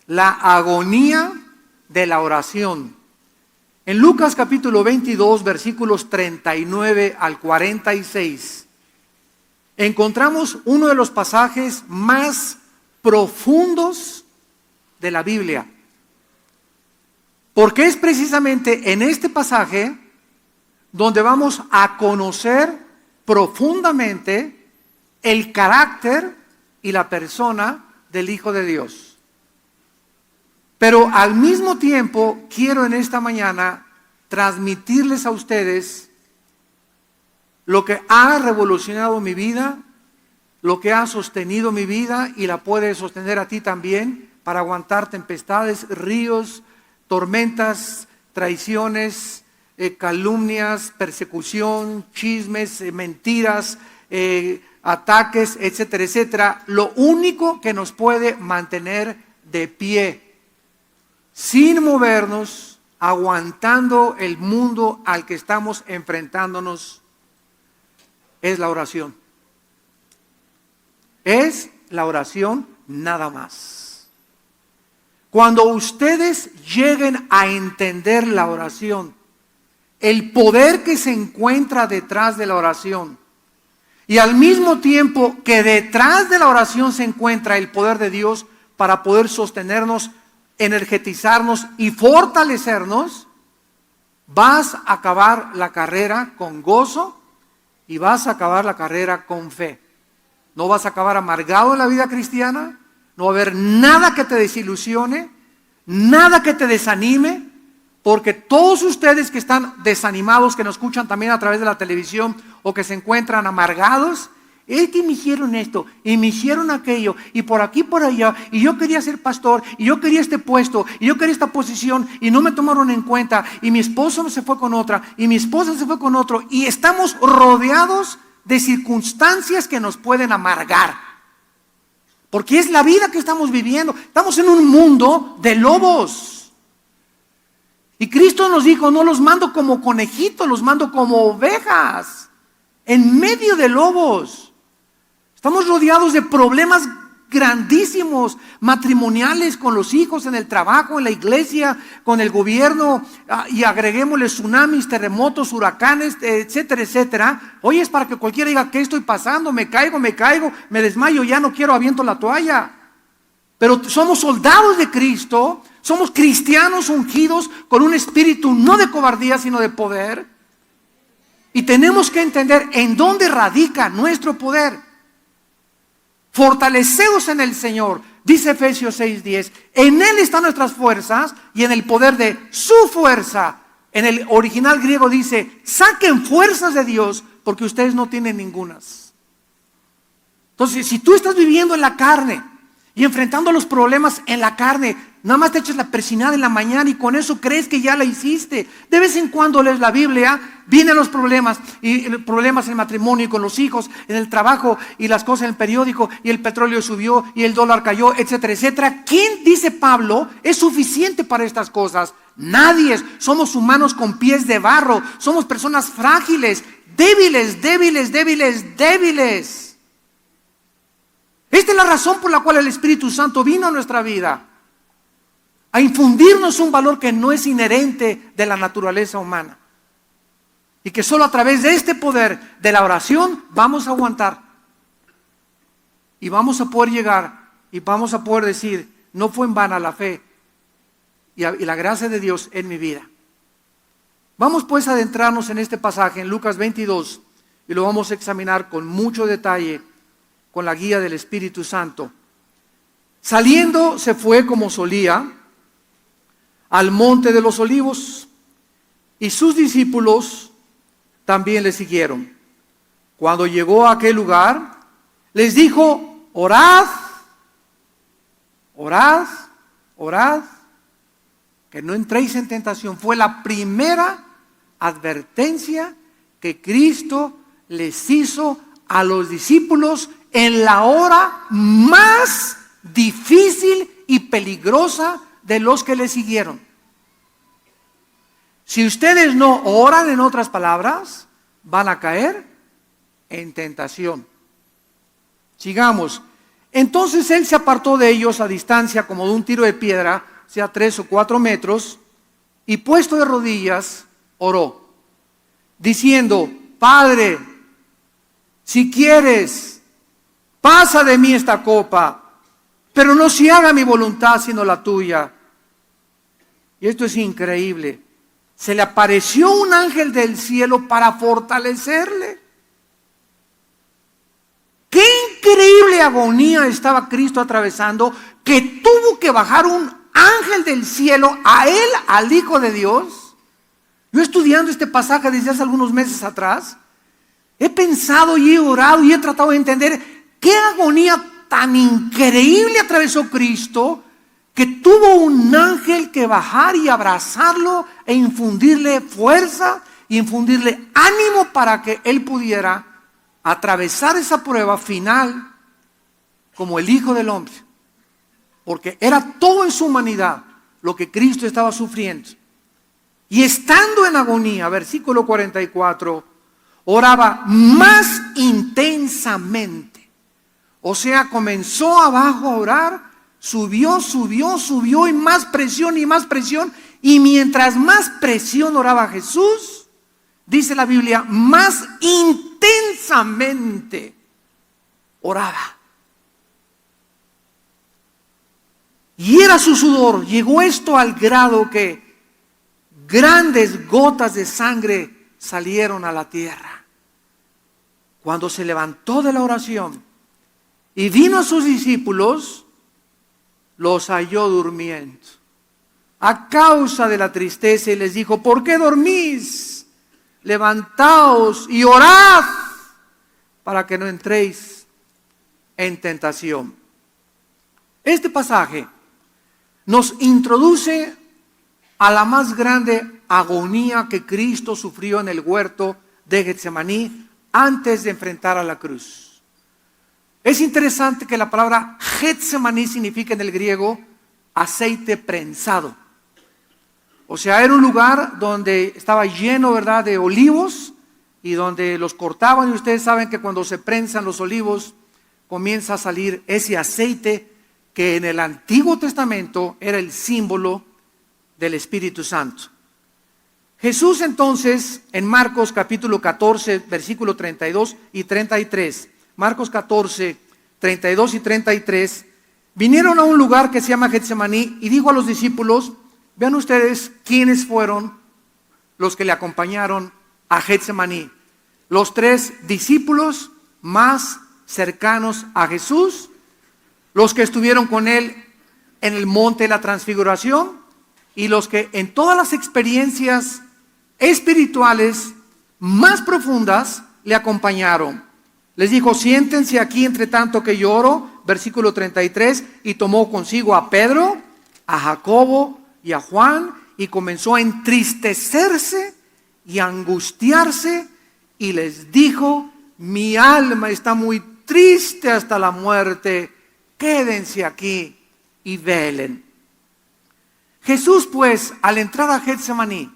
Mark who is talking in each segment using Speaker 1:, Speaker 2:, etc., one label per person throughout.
Speaker 1: la agonía de la oración. En Lucas capítulo 22, versículos 39 al 46, encontramos uno de los pasajes más profundos de la Biblia. Porque es precisamente en este pasaje donde vamos a conocer profundamente el carácter y la persona del Hijo de Dios. Pero al mismo tiempo quiero en esta mañana transmitirles a ustedes lo que ha revolucionado mi vida, lo que ha sostenido mi vida y la puede sostener a ti también para aguantar tempestades, ríos, tormentas, traiciones, calumnias, persecución, chismes, mentiras, ataques, etcétera, etcétera. Lo único que nos puede mantener de pie, sin movernos, aguantando el mundo al que estamos enfrentándonos, es la oración. Es la oración nada más. Cuando ustedes lleguen a entender la oración, el poder que se encuentra detrás de la oración, y al mismo tiempo que detrás de la oración se encuentra el poder de Dios para poder sostenernos, energetizarnos y fortalecernos, vas a acabar la carrera con gozo y vas a acabar la carrera con fe. No vas a acabar amargado en la vida cristiana, no va a haber nada que te desilusione, nada que te desanime, porque todos ustedes que están desanimados, que nos escuchan también a través de la televisión o que se encuentran amargados, es que me hicieron esto y me hicieron aquello y por aquí, por allá, y yo quería ser pastor y yo quería este puesto y yo quería esta posición y no me tomaron en cuenta y mi esposo se fue con otra y mi esposa se fue con otro y estamos rodeados de circunstancias que nos pueden amargar. Porque es la vida que estamos viviendo. Estamos en un mundo de lobos. Y Cristo nos dijo, no los mando como conejitos, los mando como ovejas, en medio de lobos. Estamos rodeados de problemas grandísimos, matrimoniales, con los hijos, en el trabajo, en la iglesia, con el gobierno, y agreguémosle tsunamis, terremotos, huracanes, etcétera, etcétera. Hoy es para que cualquiera diga, ¿qué estoy pasando? Me caigo, me desmayo, ya no quiero, aviento la toalla. Pero somos soldados de Cristo, somos cristianos ungidos con un espíritu no de cobardía, sino de poder. Y tenemos que entender en dónde radica nuestro poder. Fortaleceos en el Señor, dice Efesios 6:10. En Él están nuestras fuerzas y en el poder de su fuerza. En el original griego dice, saquen fuerzas de Dios porque ustedes no tienen ningunas. Entonces, si tú estás viviendo en la carne y enfrentando los problemas en la carne, nada más te echas la persinada en la mañana y con eso crees que ya la hiciste. De vez en cuando lees la Biblia, vienen los problemas, y problemas en el matrimonio y con los hijos, en el trabajo y las cosas en el periódico, y el petróleo subió y el dólar cayó, etcétera, etcétera. ¿Quién, dice Pablo, es suficiente para estas cosas? Nadie. Somos humanos con pies de barro, somos personas frágiles, débiles. Esta es la razón por la cual el Espíritu Santo vino a nuestra vida, a infundirnos un valor que no es inherente de la naturaleza humana. Y que solo a través de este poder de la oración vamos a aguantar. Y vamos a poder llegar y vamos a poder decir, no fue en vana la fe y la gracia de Dios en mi vida. Vamos pues a adentrarnos en este pasaje en Lucas 22 y lo vamos a examinar con mucho detalle con la guía del Espíritu Santo. Saliendo se fue como solía al monte de los olivos y sus discípulos también le siguieron. Cuando llegó a aquel lugar, les dijo, orad, que no entréis en tentación. Fue la primera advertencia que Cristo les hizo a los discípulos en la hora más difícil y peligrosa de los que le siguieron. Si ustedes no oran, en otras palabras, van a caer en tentación. Sigamos. Entonces él se apartó de ellos a distancia como de un tiro de piedra, sea 3 o 4 metros, y puesto de rodillas, oró, diciendo: Padre, si quieres, pasa de mí esta copa, pero no se haga mi voluntad sino la tuya. Y esto es increíble. Se le apareció un ángel del cielo para fortalecerle. Qué increíble agonía estaba Cristo atravesando, que tuvo que bajar un ángel del cielo a él, al Hijo de Dios. Yo estudiando este pasaje desde hace algunos meses atrás, he pensado y he orado y he tratado de entender qué agonía tan increíble atravesó Cristo, que tuvo un ángel que bajar y abrazarlo e infundirle fuerza y infundirle ánimo para que él pudiera atravesar esa prueba final como el Hijo del Hombre, porque era todo en su humanidad lo que Cristo estaba sufriendo. Y estando en agonía, versículo 44, oraba más intensamente. O sea, comenzó abajo a orar, subió y más presión y más presión. Y mientras más presión oraba Jesús, dice la Biblia, más intensamente oraba. Y era su sudor. Llegó esto al grado que grandes gotas de sangre salieron a la tierra. Cuando se levantó de la oración y vino a sus discípulos, los halló durmiendo a causa de la tristeza, y les dijo: ¿por qué dormís? Levantaos y orad para que no entréis en tentación. Este pasaje nos introduce a la más grande agonía que Cristo sufrió en el huerto de Getsemaní antes de enfrentar a la cruz. Es interesante que la palabra Getsemaní significa en el griego aceite prensado. O sea, era un lugar donde estaba lleno, ¿verdad?, de olivos, y donde los cortaban, y ustedes saben que cuando se prensan los olivos comienza a salir ese aceite que en el Antiguo Testamento era el símbolo del Espíritu Santo. Jesús entonces, en Marcos capítulo 14, versículo 32 y 33, Marcos 14, 32 y 33, vinieron a un lugar que se llama Getsemaní y dijo a los discípulos: vean ustedes quiénes fueron los que le acompañaron a Getsemaní. Los 3 discípulos más cercanos a Jesús, los que estuvieron con él en el monte de la transfiguración, y los que en todas las experiencias espirituales más profundas le acompañaron. Les dijo: siéntense aquí entre tanto que yo oro, versículo 33, y tomó consigo a Pedro, a Jacobo y a Juan, y comenzó a entristecerse y a angustiarse, y les dijo: mi alma está muy triste hasta la muerte, quédense aquí y velen. Jesús, pues, al entrar a Getsemaní,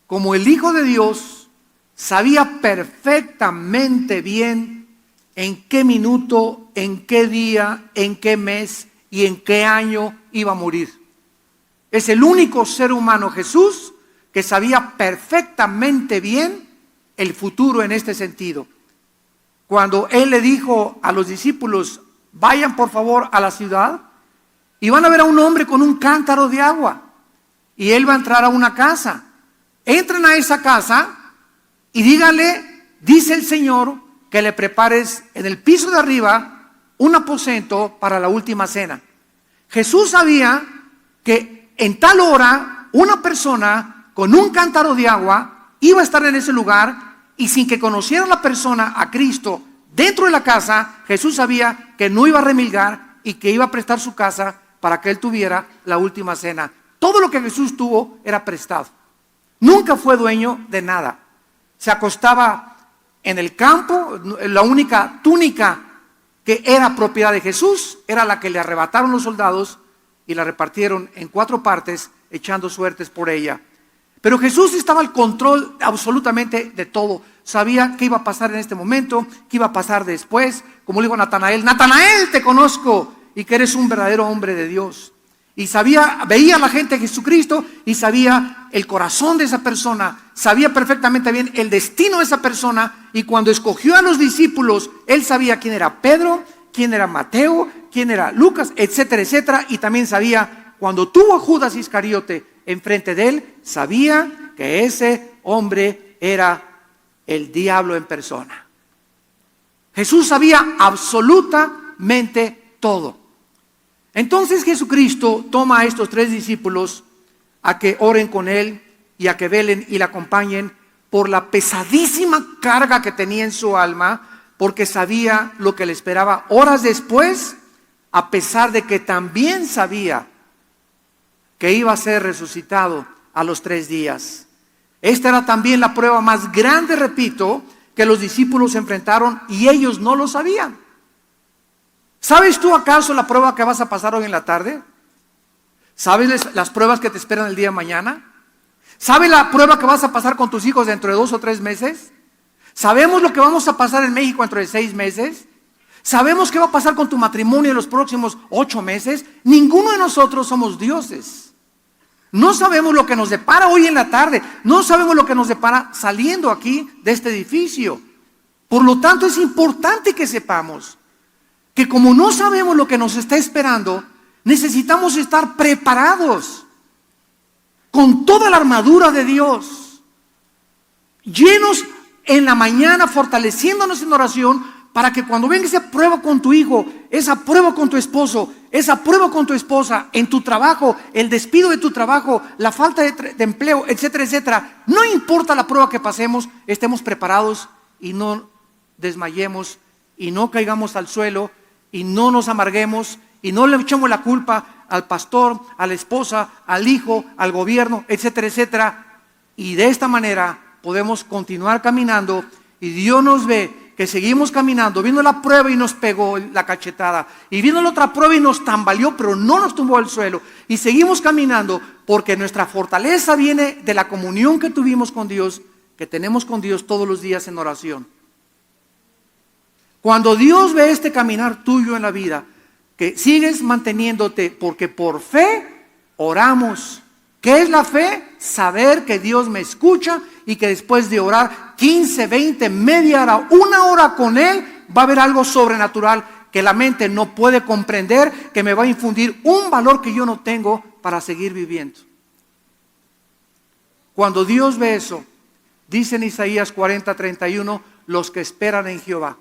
Speaker 1: como el Hijo de Dios, sabía perfectamente bien en qué minuto, en qué día, en qué mes y en qué año iba a morir. Es el único ser humano, Jesús, que sabía perfectamente bien el futuro en este sentido. Cuando Él le dijo a los discípulos: vayan por favor a la ciudad y van a ver a un hombre con un cántaro de agua, y él va a entrar a una casa. Entren a esa casa y díganle: dice el Señor que le prepares en el piso de arriba un aposento para la última cena. Jesús sabía que en tal hora una persona con un cántaro de agua iba a estar en ese lugar, y sin que conociera la persona a Cristo dentro de la casa, Jesús sabía que no iba a remilgar y que iba a prestar su casa para que él tuviera la última cena. Todo lo que Jesús tuvo era prestado. Nunca fue dueño de nada. Se acostaba en el campo. La única túnica que era propiedad de Jesús era la que le arrebataron los soldados y la repartieron en 4 partes, echando suertes por ella. Pero Jesús estaba al control absolutamente de todo. Sabía qué iba a pasar en este momento, qué iba a pasar después. Como le dijo a Natanael, Natanael, te conozco y que eres un verdadero hombre de Dios. Y sabía, veía a la gente de Jesucristo y sabía el corazón de esa persona, sabía perfectamente bien el destino de esa persona. Y cuando escogió a los discípulos, él sabía quién era Pedro, quién era Mateo, quién era Lucas, etcétera, etcétera. Y también sabía, cuando tuvo a Judas Iscariote enfrente de él, sabía que ese hombre era el diablo en persona. Jesús sabía absolutamente todo. Entonces Jesucristo toma a estos 3 discípulos a que oren con él y a que velen y le acompañen por la pesadísima carga que tenía en su alma, porque sabía lo que le esperaba horas después, a pesar de que también sabía que iba a ser resucitado a los 3 días. Esta era también la prueba más grande, repito, que los discípulos enfrentaron y ellos no lo sabían. ¿Sabes tú acaso la prueba que vas a pasar hoy en la tarde? ¿Sabes las pruebas que te esperan el día de mañana? ¿Sabes la prueba que vas a pasar con tus hijos dentro de 2 o 3 meses? ¿Sabemos lo que vamos a pasar en México dentro de 6 meses? ¿Sabemos qué va a pasar con tu matrimonio en los próximos 8 meses? Ninguno de nosotros somos dioses. No sabemos lo que nos depara hoy en la tarde. No sabemos lo que nos depara saliendo aquí de este edificio. Por lo tanto, es importante que sepamos que como no sabemos lo que nos está esperando, necesitamos estar preparados con toda la armadura de Dios, llenos en la mañana, fortaleciéndonos en oración, para que cuando venga esa prueba con tu hijo, esa prueba con tu esposo, esa prueba con tu esposa, en tu trabajo, el despido de tu trabajo, la falta de empleo, etcétera, etcétera, no importa la prueba que pasemos, estemos preparados y no desmayemos y no caigamos al suelo y no nos amarguemos y no le echemos la culpa al pastor, a la esposa, al hijo, al gobierno, etcétera, etcétera. Y de esta manera podemos continuar caminando y Dios nos ve que seguimos caminando, viendo la prueba y nos pegó la cachetada, y viendo la otra prueba y nos tambaleó, pero no nos tumbó al suelo, y seguimos caminando porque nuestra fortaleza viene de la comunión que tuvimos con Dios, que tenemos con Dios todos los días en oración. Cuando Dios ve este caminar tuyo en la vida, que sigues manteniéndote, porque por fe oramos. ¿Qué es la fe? Saber que Dios me escucha y que después de orar 15, 20, media hora, 1 hora con Él, va a haber algo sobrenatural que la mente no puede comprender, que me va a infundir un valor que yo no tengo para seguir viviendo. Cuando Dios ve eso, dice en Isaías 40:31, los que esperan en Jehová.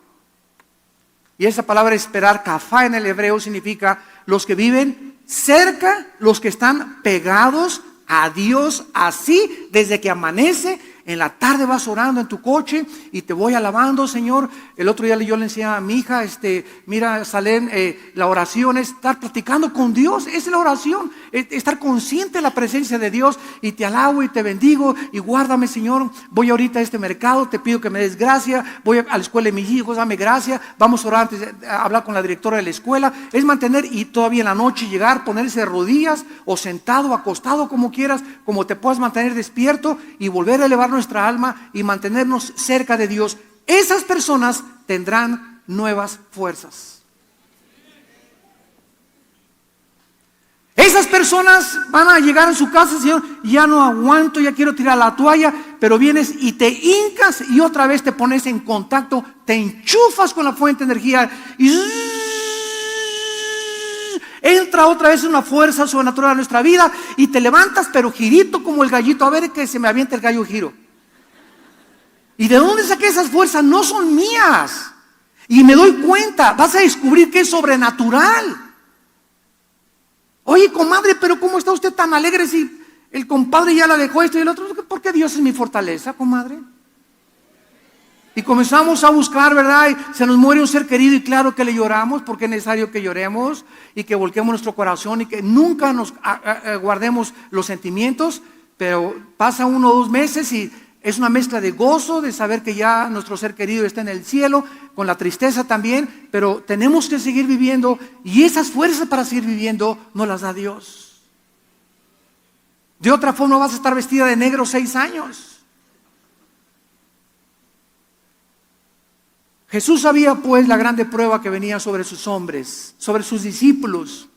Speaker 1: Y esa palabra esperar, kafá en el hebreo, significa los que viven cerca, los que están pegados a Dios, así desde que amanece. En la tarde vas orando en tu coche y te voy alabando, Señor. El otro día yo le enseñaba a mi hija, mira, Salén, la oración es estar platicando con Dios, es la oración, estar consciente de la presencia de Dios, y te alabo y te bendigo y guárdame, Señor. Voy ahorita a este mercado, te pido que me des gracia, voy a la escuela de mis hijos, dame gracia, vamos a orar antes de hablar con la directora de la escuela. Es mantener, y todavía en la noche llegar, ponerse de rodillas o sentado, acostado, como quieras, como te puedas mantener despierto y volver a elevar nuestra alma y mantenernos cerca de Dios. Esas personas tendrán nuevas fuerzas. Esas personas van a llegar a su casa, Señor, ya no aguanto, ya quiero tirar la toalla, pero vienes y te hincas y otra vez te pones en contacto, te enchufas con la fuente de energía y entra otra vez una fuerza sobrenatural a nuestra vida y te levantas, pero girito como el gallito, a ver que se me avienta el gallo giro. ¿Y de dónde saqué esas fuerzas? No son mías. Y me doy cuenta, vas a descubrir que es sobrenatural. Oye, comadre, pero ¿cómo está usted tan alegre si el compadre ya la dejó esto y el otro? ¿Por qué Dios es mi fortaleza, comadre? Y comenzamos a buscar, ¿verdad? Y se nos muere un ser querido y claro que le lloramos, porque es necesario que lloremos y que volquemos nuestro corazón y que nunca nos guardemos los sentimientos, pero pasa 1 o 2 meses y es una mezcla de gozo, de saber que ya nuestro ser querido está en el cielo, con la tristeza también, pero tenemos que seguir viviendo y esas fuerzas para seguir viviendo nos las da Dios. De otra forma vas a estar vestida de negro 6 años. Jesús sabía pues la grande prueba que venía sobre sus hombres, sobre sus discípulos.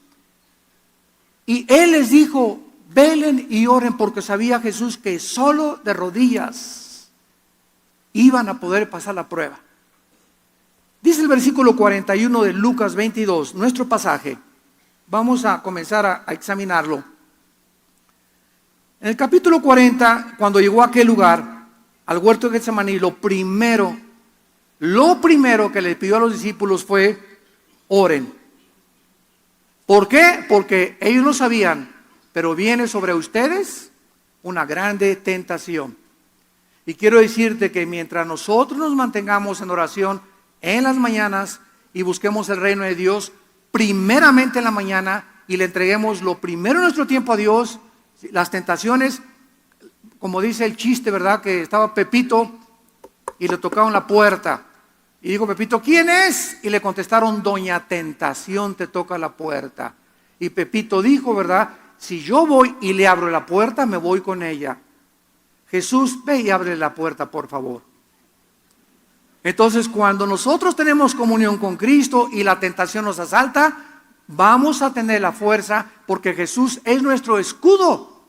Speaker 1: Y Él les dijo, velen y oren, porque sabía Jesús que solo de rodillas iban a poder pasar la prueba. Dice el versículo 41 de Lucas 22, nuestro pasaje. Vamos a comenzar a examinarlo. En el capítulo 40, cuando llegó a aquel lugar, al huerto de Getsemaní, lo primero que le pidió a los discípulos fue, oren. ¿Por qué? Porque ellos lo sabían, pero viene sobre ustedes una grande tentación. Y quiero decirte que mientras nosotros nos mantengamos en oración en las mañanas y busquemos el reino de Dios, primeramente en la mañana, y le entreguemos lo primero en nuestro tiempo a Dios, las tentaciones, como dice el chiste, ¿verdad? Que estaba Pepito y le tocaron la puerta. Y dijo Pepito, ¿quién es? Y le contestaron, Doña Tentación te toca la puerta. Y Pepito dijo, ¿verdad? Si yo voy y le abro la puerta, me voy con ella. Jesús, ve y abre la puerta, por favor. Entonces, cuando nosotros tenemos comunión con Cristo y la tentación nos asalta, vamos a tener la fuerza porque Jesús es nuestro escudo.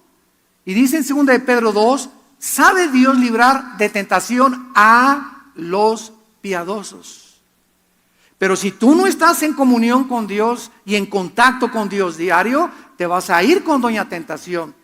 Speaker 1: Y dice en 2 de Pedro 2, sabe Dios librar de tentación a los piadosos. Pero si tú no estás en comunión con Dios y en contacto con Dios diario, te vas a ir con Doña Tentación.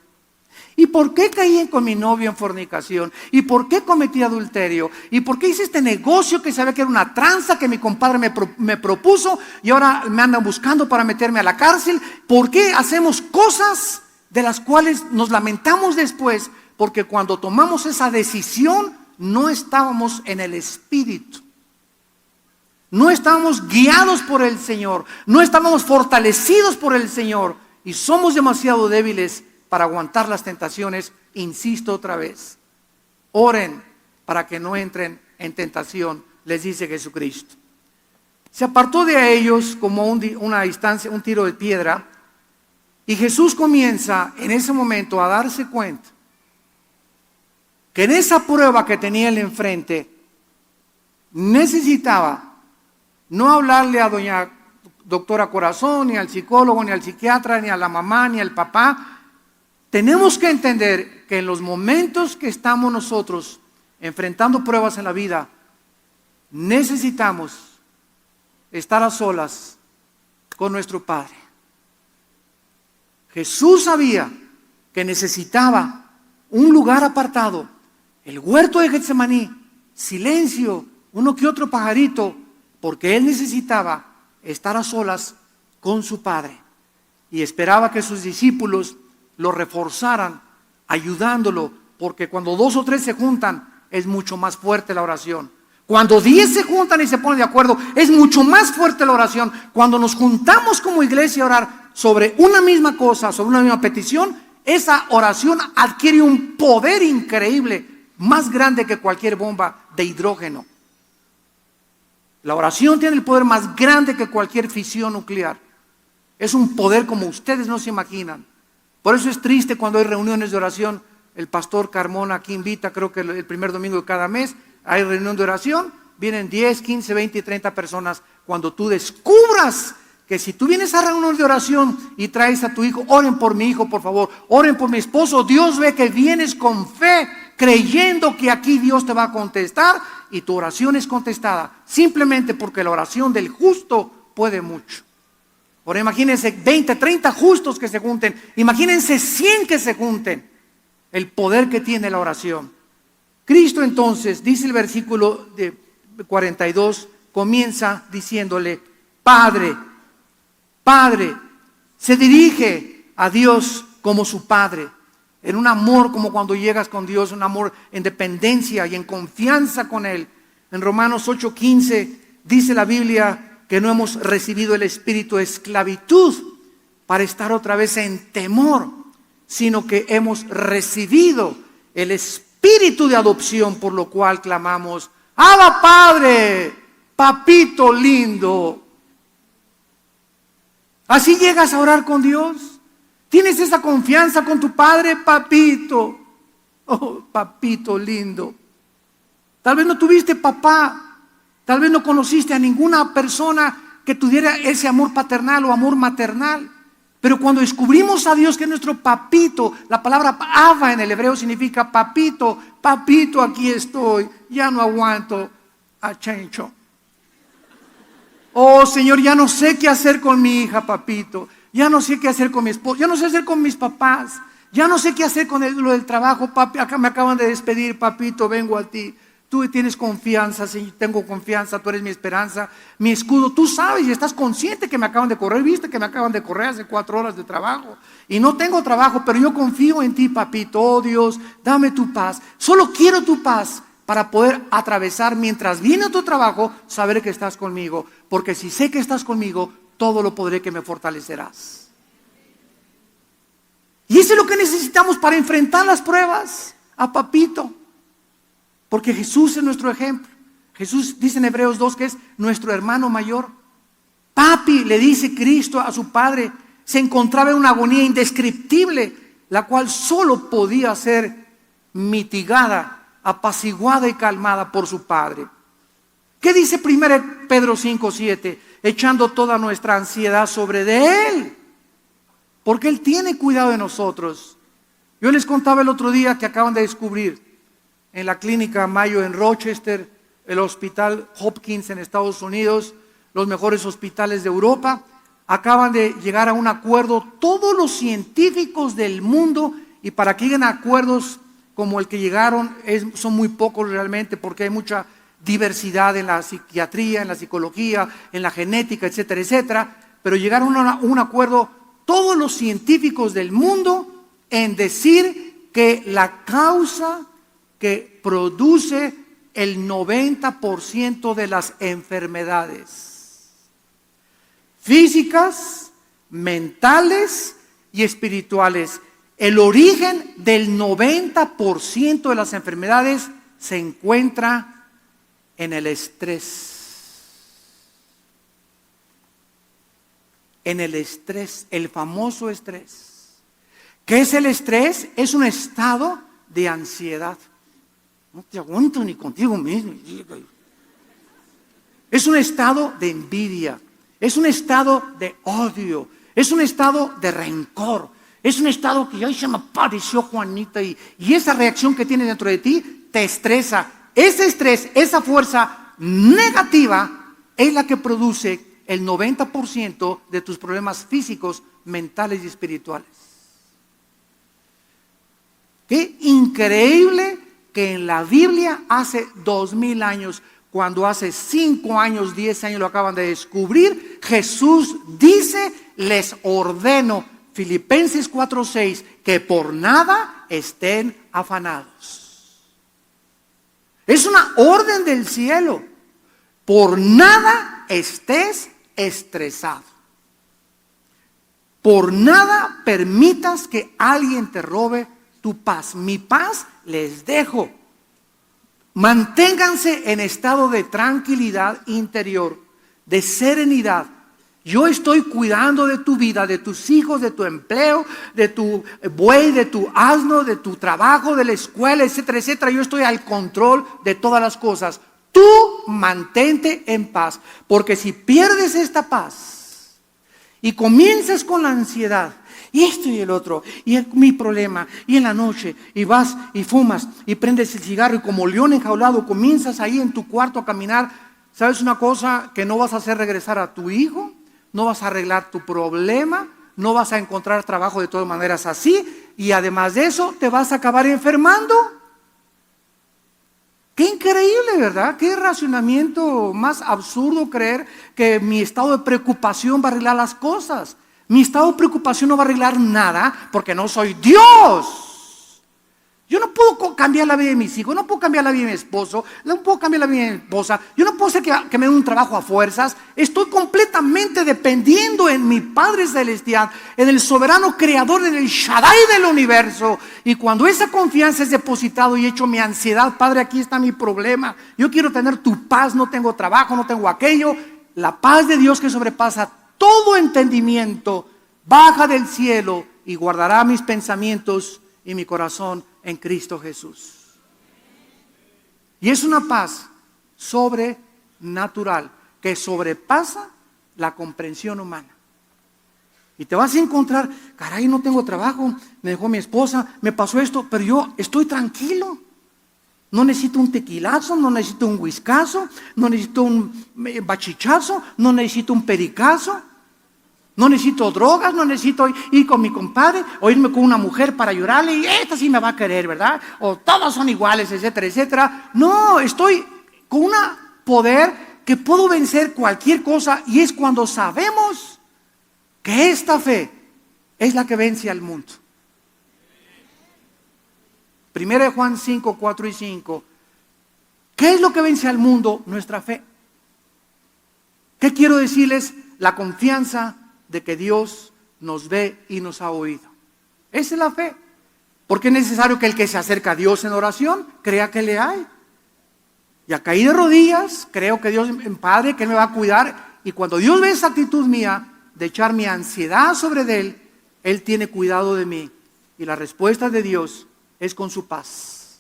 Speaker 1: ¿Y por qué caí con mi novio en fornicación? ¿Y por qué cometí adulterio? ¿Y por qué hice este negocio que sabía que era una tranza que mi compadre me propuso y ahora me andan buscando para meterme a la cárcel? ¿Por qué hacemos cosas de las cuales nos lamentamos después? Porque cuando tomamos esa decisión no estábamos en el Espíritu. No estábamos guiados por el Señor. No estábamos fortalecidos por el Señor. Y somos demasiado débiles para aguantar las tentaciones. Insisto otra vez, oren para que no entren en tentación, les dice Jesucristo. Se apartó de ellos como una distancia, un tiro de piedra, y Jesús comienza en ese momento a darse cuenta que en esa prueba que tenía él enfrente, necesitaba no hablarle a doña doctora Corazón, ni al psicólogo, ni al psiquiatra, ni a la mamá, ni al papá. Tenemos que entender que en los momentos que estamos nosotros enfrentando pruebas en la vida, necesitamos estar a solas con nuestro Padre. Jesús sabía que necesitaba un lugar apartado, el huerto de Getsemaní, silencio, uno que otro pajarito, porque Él necesitaba estar a solas con su Padre. Y esperaba que sus discípulos lo reforzaran, ayudándolo, porque cuando 2 o 3 se juntan, es mucho más fuerte la oración. Cuando 10 se juntan y se ponen de acuerdo, es mucho más fuerte la oración. Cuando nos juntamos como iglesia a orar sobre una misma cosa, sobre una misma petición, esa oración adquiere un poder increíble, más grande que cualquier bomba de hidrógeno. La oración tiene el poder más grande que cualquier fisión nuclear. Es un poder como ustedes no se imaginan. Por eso es triste cuando hay reuniones de oración. El pastor Carmona aquí invita, creo que el primer domingo de cada mes, hay reunión de oración. Vienen 10, 15, 20 y 30 personas. Cuando tú descubras que si tú vienes a reunión de oración y traes a tu hijo, oren por mi hijo, por favor, oren por mi esposo. Dios ve que vienes con fe, creyendo que aquí Dios te va a contestar y tu oración es contestada. Simplemente porque la oración del justo puede mucho. Ahora imagínense 20, 30 justos que se junten. Imagínense 100 que se junten. El poder que tiene la oración. Cristo entonces, dice el versículo de 42, comienza diciéndole, Padre, Padre. Se dirige a Dios como su Padre. En un amor como cuando llegas con Dios, un amor en dependencia y en confianza con Él. En Romanos 8:15 dice la Biblia que no hemos recibido el espíritu de esclavitud para estar otra vez en temor, sino que hemos recibido el espíritu de adopción, por lo cual clamamos, ¡Abba Padre, papito lindo! Así llegas a orar con Dios. ¿Tienes esa confianza con tu padre, papito? Oh, papito lindo. Tal vez no tuviste papá, tal vez no conociste a ninguna persona que tuviera ese amor paternal o amor maternal. Pero cuando descubrimos a Dios, que es nuestro papito, la palabra Abba en el hebreo significa papito, papito, aquí estoy, ya no aguanto a Chencho. Oh Señor, ya no sé qué hacer con mi hija, papito, ya no sé qué hacer con mi esposo, ya no sé qué hacer con mis papás, ya no sé qué hacer con lo del trabajo, papi, acá me acaban de despedir, papito, vengo a ti. Tú tienes confianza, Señor, tengo confianza, tú eres mi esperanza, mi escudo. Tú sabes y estás consciente que me acaban de correr, viste que me acaban de correr hace 4 horas de trabajo. Y no tengo trabajo, pero yo confío en ti, papito. Oh Dios, dame tu paz. Solo quiero tu paz para poder atravesar mientras viene tu trabajo, saber que estás conmigo. Porque si sé que estás conmigo, todo lo podré, que me fortalecerás. Y eso es lo que necesitamos para enfrentar las pruebas, a papito. Porque Jesús es nuestro ejemplo. Jesús dice en Hebreos 2 que es nuestro hermano mayor. Papi, le dice Cristo a su Padre, se encontraba en una agonía indescriptible, la cual solo podía ser mitigada, apaciguada y calmada por su Padre. ¿Qué dice 1 Pedro 5:7? Echando toda nuestra ansiedad sobre de Él, porque Él tiene cuidado de nosotros. Yo les contaba el otro día que acaban de descubrir en la clínica Mayo en Rochester, el hospital Hopkins en Estados Unidos, los mejores hospitales de Europa, acaban de llegar a un acuerdo todos los científicos del mundo, y para que lleguen a acuerdos como el que llegaron son muy pocos realmente, porque hay mucha diversidad en la psiquiatría, en la psicología, en la genética, etcétera, etcétera, pero llegaron a un acuerdo todos los científicos del mundo en decir que la causa que produce el 90% de las enfermedades físicas, mentales y espirituales, el origen del 90% de las enfermedades se encuentra en el estrés. En el estrés, el famoso estrés. ¿Qué es el estrés? Es un estado de ansiedad. No te aguanto ni contigo mismo. Es un estado de envidia, es un estado de odio, es un estado de rencor, es un estado que ay, se me apareció Juanita y esa reacción que tiene dentro de ti te estresa. Ese estrés, esa fuerza negativa es la que produce el 90% de tus problemas físicos, mentales y espirituales. Qué increíble que en la Biblia hace 2000 años, cuando hace 5 años, 10 años lo acaban de descubrir, Jesús dice, les ordeno, Filipenses 4:6, que por nada estén afanados. Es una orden del cielo. Por nada estés estresado. Por nada permitas que alguien te robe tu paz. Mi paz les dejo. Manténganse en estado de tranquilidad interior, de serenidad. Yo estoy cuidando de tu vida, de tus hijos, de tu empleo, de tu buey, de tu asno, de tu trabajo, de la escuela, etcétera, etcétera. Yo estoy al control de todas las cosas. Tú mantente en paz, porque si pierdes esta paz y comienzas con la ansiedad, y esto y el otro, y mi problema, y en la noche, y vas y fumas, y prendes el cigarro, y como león enjaulado comienzas ahí en tu cuarto a caminar, ¿sabes una cosa? Que no vas a hacer regresar a tu hijo, no vas a arreglar tu problema, no vas a encontrar trabajo de todas maneras así, y además de eso te vas a acabar enfermando. Qué increíble, ¿verdad? Qué racionamiento más absurdo creer que mi estado de preocupación va a arreglar las cosas. Mi estado de preocupación no va a arreglar nada porque no soy Dios. Yo no puedo cambiar la vida de mis hijos, no puedo cambiar la vida de mi esposo, no puedo cambiar la vida de mi esposa, yo no puedo hacer que me den un trabajo a fuerzas. Estoy completamente dependiendo en mi Padre Celestial, en el soberano creador, en el Shaddai del universo. Y cuando esa confianza es depositado y hecho mi ansiedad, Padre, aquí está mi problema, yo quiero tener tu paz, no tengo trabajo, no tengo aquello. La paz de Dios que sobrepasa todo entendimiento baja del cielo y guardará mis pensamientos y mi corazón en Cristo Jesús. Y es una paz sobrenatural que sobrepasa la comprensión humana. Y te vas a encontrar, caray, no tengo trabajo, me dejó mi esposa, me pasó esto, pero yo estoy tranquilo. No necesito un tequilazo, no necesito un whiskazo, no necesito un bachichazo, no necesito un pericazo, no necesito drogas, no necesito ir con mi compadre o irme con una mujer para llorarle y esta sí me va a querer, ¿verdad? O todos son iguales, etcétera, etcétera. No, estoy con un poder que puedo vencer cualquier cosa, y es cuando sabemos que esta fe es la que vence al mundo. 1 Juan 5, 4 y 5. ¿Qué es lo que vence al mundo? Nuestra fe. ¿Qué quiero decirles? La confianza de que Dios nos ve y nos ha oído. Esa es la fe. Porque es necesario que el que se acerca a Dios en oración crea que le hay. Ya caí de rodillas, creo que Dios es Padre, que Él me va a cuidar. Y cuando Dios ve esa actitud mía de echar mi ansiedad sobre Él, Él tiene cuidado de mí. Y la respuesta de Dios es con su paz,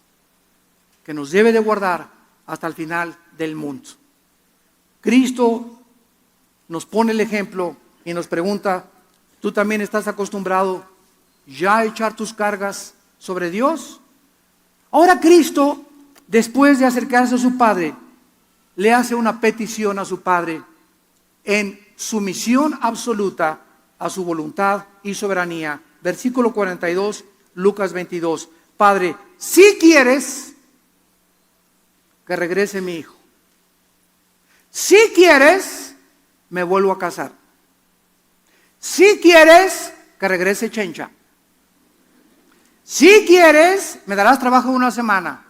Speaker 1: que nos debe de guardar hasta el final del mundo. Cristo nos pone el ejemplo y nos pregunta, ¿tú también estás acostumbrado ya a echar tus cargas sobre Dios? Ahora Cristo, después de acercarse a su Padre, le hace una petición a su Padre en sumisión absoluta a su voluntad y soberanía. Versículo 42, Lucas 22. Padre, si quieres que regrese mi hijo, si quieres, me vuelvo a casar. Si quieres, que regrese Chencha. Si quieres, me darás trabajo una semana.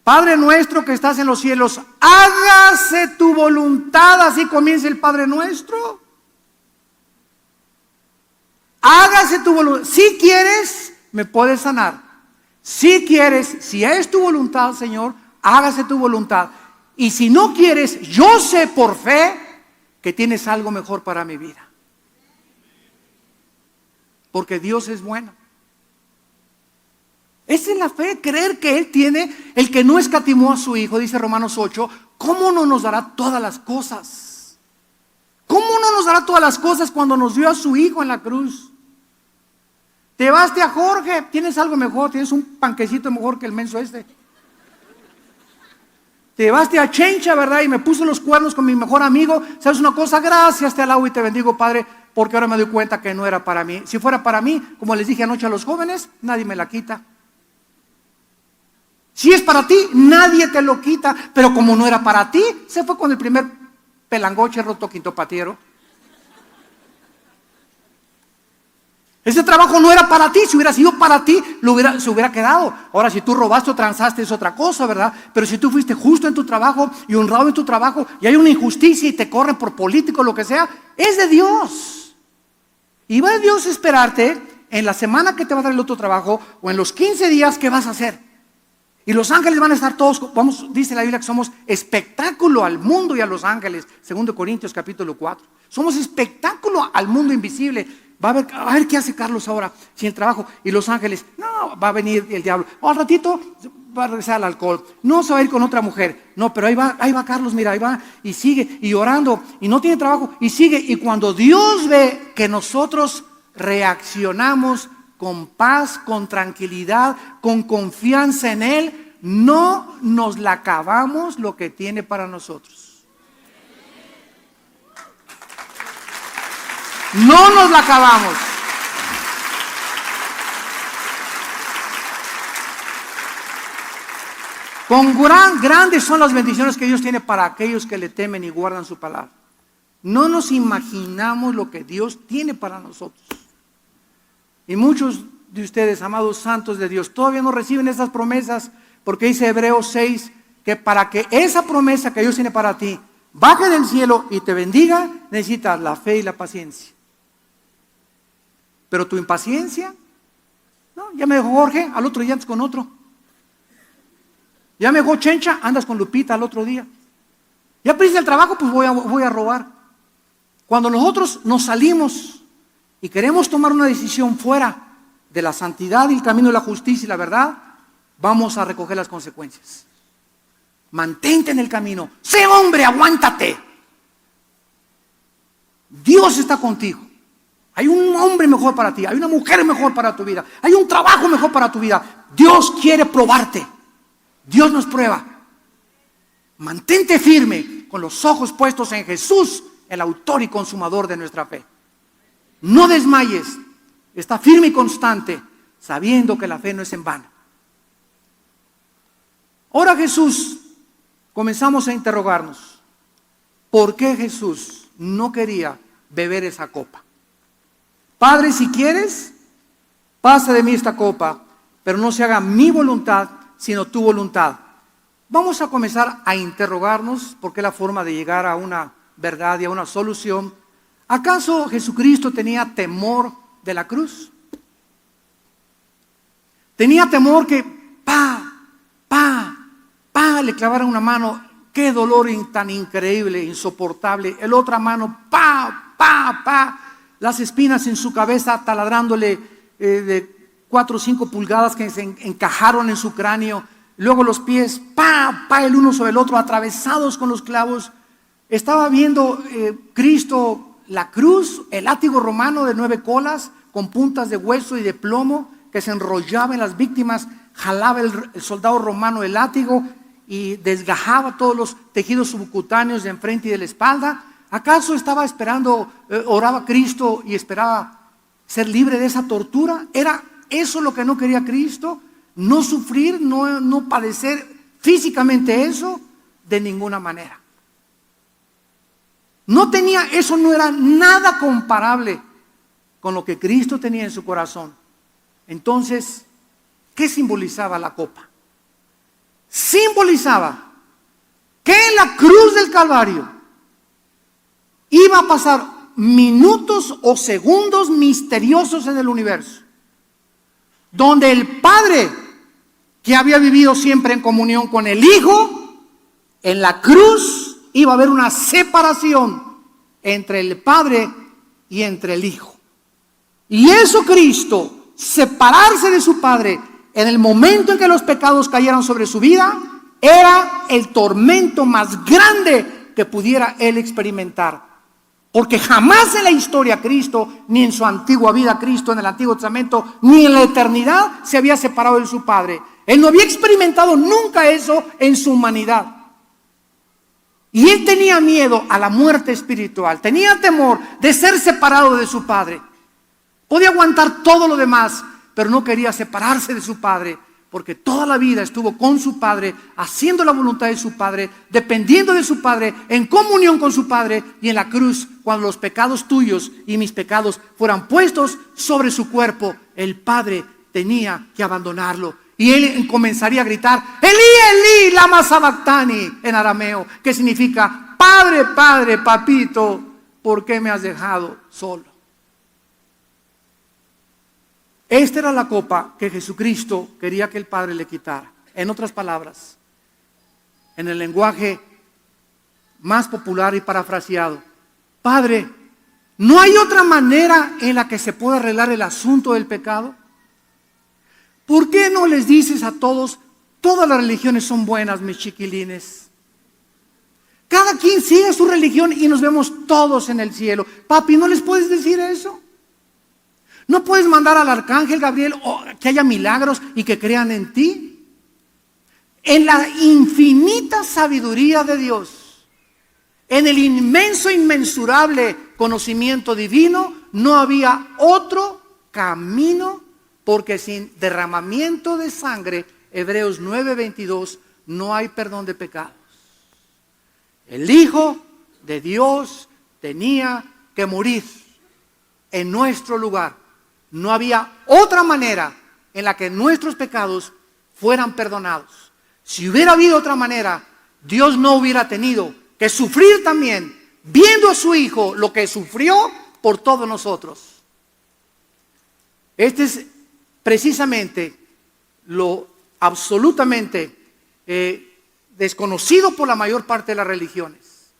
Speaker 1: Padre nuestro que estás en los cielos, hágase tu voluntad. Así comienza el Padre nuestro. Hágase tu voluntad. Si quieres, me puedes sanar. Si quieres, si es tu voluntad, Señor, hágase tu voluntad. Y si no quieres, yo sé por fe que tienes algo mejor para mi vida. Porque Dios es bueno. Esa es la fe, creer que Él tiene, el que no escatimó a su Hijo, dice Romanos 8, ¿cómo no nos dará todas las cosas? ¿Cómo no nos dará todas las cosas cuando nos dio a su Hijo en la cruz? Te vas a Jorge, tienes algo mejor, tienes un panquecito mejor que el menso este. Te vas a Chencha, ¿verdad? Y me puso los cuernos con mi mejor amigo. ¿Sabes una cosa? Gracias, te alabo y te bendigo, Padre, porque ahora me doy cuenta que no era para mí. Si fuera para mí, como les dije anoche a los jóvenes, nadie me la quita. Si es para ti, nadie te lo quita. Pero como no era para ti, se fue con el primer pelangoche roto quinto patiero. Ese trabajo no era para ti. Si hubiera sido para ti, se hubiera quedado. Ahora, si tú robaste o transaste, es otra cosa, ¿verdad? Pero si tú fuiste justo en tu trabajo y honrado en tu trabajo, y hay una injusticia y te corren por político o lo que sea, es de Dios. Y va a Dios a esperarte en la semana que te va a dar el otro trabajo o en los 15 días que vas a hacer. Y los ángeles van a estar todos, dice la Biblia que somos espectáculo al mundo y a los ángeles, 2 Corintios capítulo 4. Somos espectáculo al mundo invisible. Va a ver qué hace Carlos ahora, sin el trabajo. Y los ángeles, no, va a venir el diablo. Al ratito va a regresar al alcohol. No se va a ir con otra mujer. No, pero ahí va Carlos, mira, ahí va. Y sigue, y orando, y no tiene trabajo, y sigue. Y cuando Dios ve que nosotros reaccionamos con paz, con tranquilidad, con confianza en Él, no nos la acabamos lo que tiene para nosotros. No nos la acabamos. Grandes son las bendiciones que Dios tiene para aquellos que le temen y guardan su palabra. No nos imaginamos lo que Dios tiene para nosotros. Y muchos de ustedes, amados santos de Dios, todavía no reciben esas promesas, porque dice Hebreos 6, que para que esa promesa que Dios tiene para ti baje del cielo y te bendiga, necesitas la fe y la paciencia. Pero tu impaciencia, no, ya me dejó Jorge, al otro día andas con otro. Ya me dejó Chencha, andas con Lupita al otro día. Ya perdiste el trabajo, pues voy a robar. Cuando nosotros nos salimos y queremos tomar una decisión fuera de la santidad y el camino de la justicia y la verdad, vamos a recoger las consecuencias. Mantente en el camino. Sé hombre, aguántate. Dios está contigo. Hay un hombre mejor para ti, hay una mujer mejor para tu vida, hay un trabajo mejor para tu vida. Dios quiere probarte. Dios nos prueba. Mantente firme con los ojos puestos en Jesús, el autor y consumador de nuestra fe. No desmayes. Está firme y constante, sabiendo que la fe no es en vano. Ahora Jesús, comenzamos a interrogarnos. ¿Por qué Jesús no quería beber esa copa? Padre, si quieres, pasa de mí esta copa, pero no se haga mi voluntad, sino tu voluntad. Vamos a comenzar a interrogarnos, porque es la forma de llegar a una verdad y a una solución. ¿Acaso Jesucristo tenía temor de la cruz? Tenía temor que le clavaran una mano. Qué dolor tan increíble, insoportable. El otra mano, las espinas en su cabeza taladrándole de 4 o 5 pulgadas que se encajaron en su cráneo. Luego los pies, el uno sobre el otro, atravesados con los clavos. Estaba viendo Cristo la cruz, el látigo romano de 9 colas, con puntas de hueso y de plomo, que se enrollaba en las víctimas. Jalaba el soldado romano el látigo y desgajaba todos los tejidos subcutáneos de enfrente y de la espalda. ¿Acaso estaba esperando, oraba Cristo y esperaba ser libre de esa tortura? ¿Era eso lo que no quería Cristo? ¿No sufrir, no padecer físicamente eso? De ninguna manera. Eso no era nada comparable con lo que Cristo tenía en su corazón. Entonces, ¿qué simbolizaba la copa? Simbolizaba que en la cruz del Calvario iba a pasar minutos o segundos misteriosos en el universo, donde el Padre, que había vivido siempre en comunión con el Hijo, en la cruz iba a haber una separación entre el Padre y entre el Hijo. Y eso Cristo, separarse de su Padre en el momento en que los pecados cayeron sobre su vida, era el tormento más grande que pudiera él experimentar. Porque jamás en la historia Cristo, ni en su antigua vida Cristo, en el Antiguo Testamento, ni en la eternidad se había separado de su Padre. Él no había experimentado nunca eso en su humanidad. Y él tenía miedo a la muerte espiritual, tenía temor de ser separado de su Padre. Podía aguantar todo lo demás, pero no quería separarse de su Padre, porque toda la vida estuvo con su Padre, haciendo la voluntad de su Padre, dependiendo de su Padre, en comunión con su Padre. Y en la cruz, cuando los pecados tuyos y mis pecados fueran puestos sobre su cuerpo, el Padre tenía que abandonarlo. Y él comenzaría a gritar, Elí, Elí, lama sabactani, en arameo, que significa, Padre, Padre, papito, ¿por qué me has dejado solo? Esta era la copa que Jesucristo quería que el Padre le quitara. En otras palabras, en el lenguaje más popular y parafraseado, Padre, ¿no hay otra manera en la que se pueda arreglar el asunto del pecado? ¿Por qué no les dices a todos, todas las religiones son buenas, mis chiquilines? Cada quien sigue su religión y nos vemos todos en el cielo. Papi, ¿no les puedes decir eso? ¿No puedes mandar al arcángel Gabriel que haya milagros y que crean en ti? En la infinita sabiduría de Dios, en el inmenso, inmensurable conocimiento divino, no había otro camino, porque sin derramamiento de sangre, Hebreos 9:22, no hay perdón de pecados. El Hijo de Dios tenía que morir en nuestro lugar. No había otra manera en la que nuestros pecados fueran perdonados. Si hubiera habido otra manera, Dios no hubiera tenido que sufrir también, viendo a su Hijo lo que sufrió por todos nosotros. Este es precisamente lo absolutamente desconocido por la mayor parte de las religiones.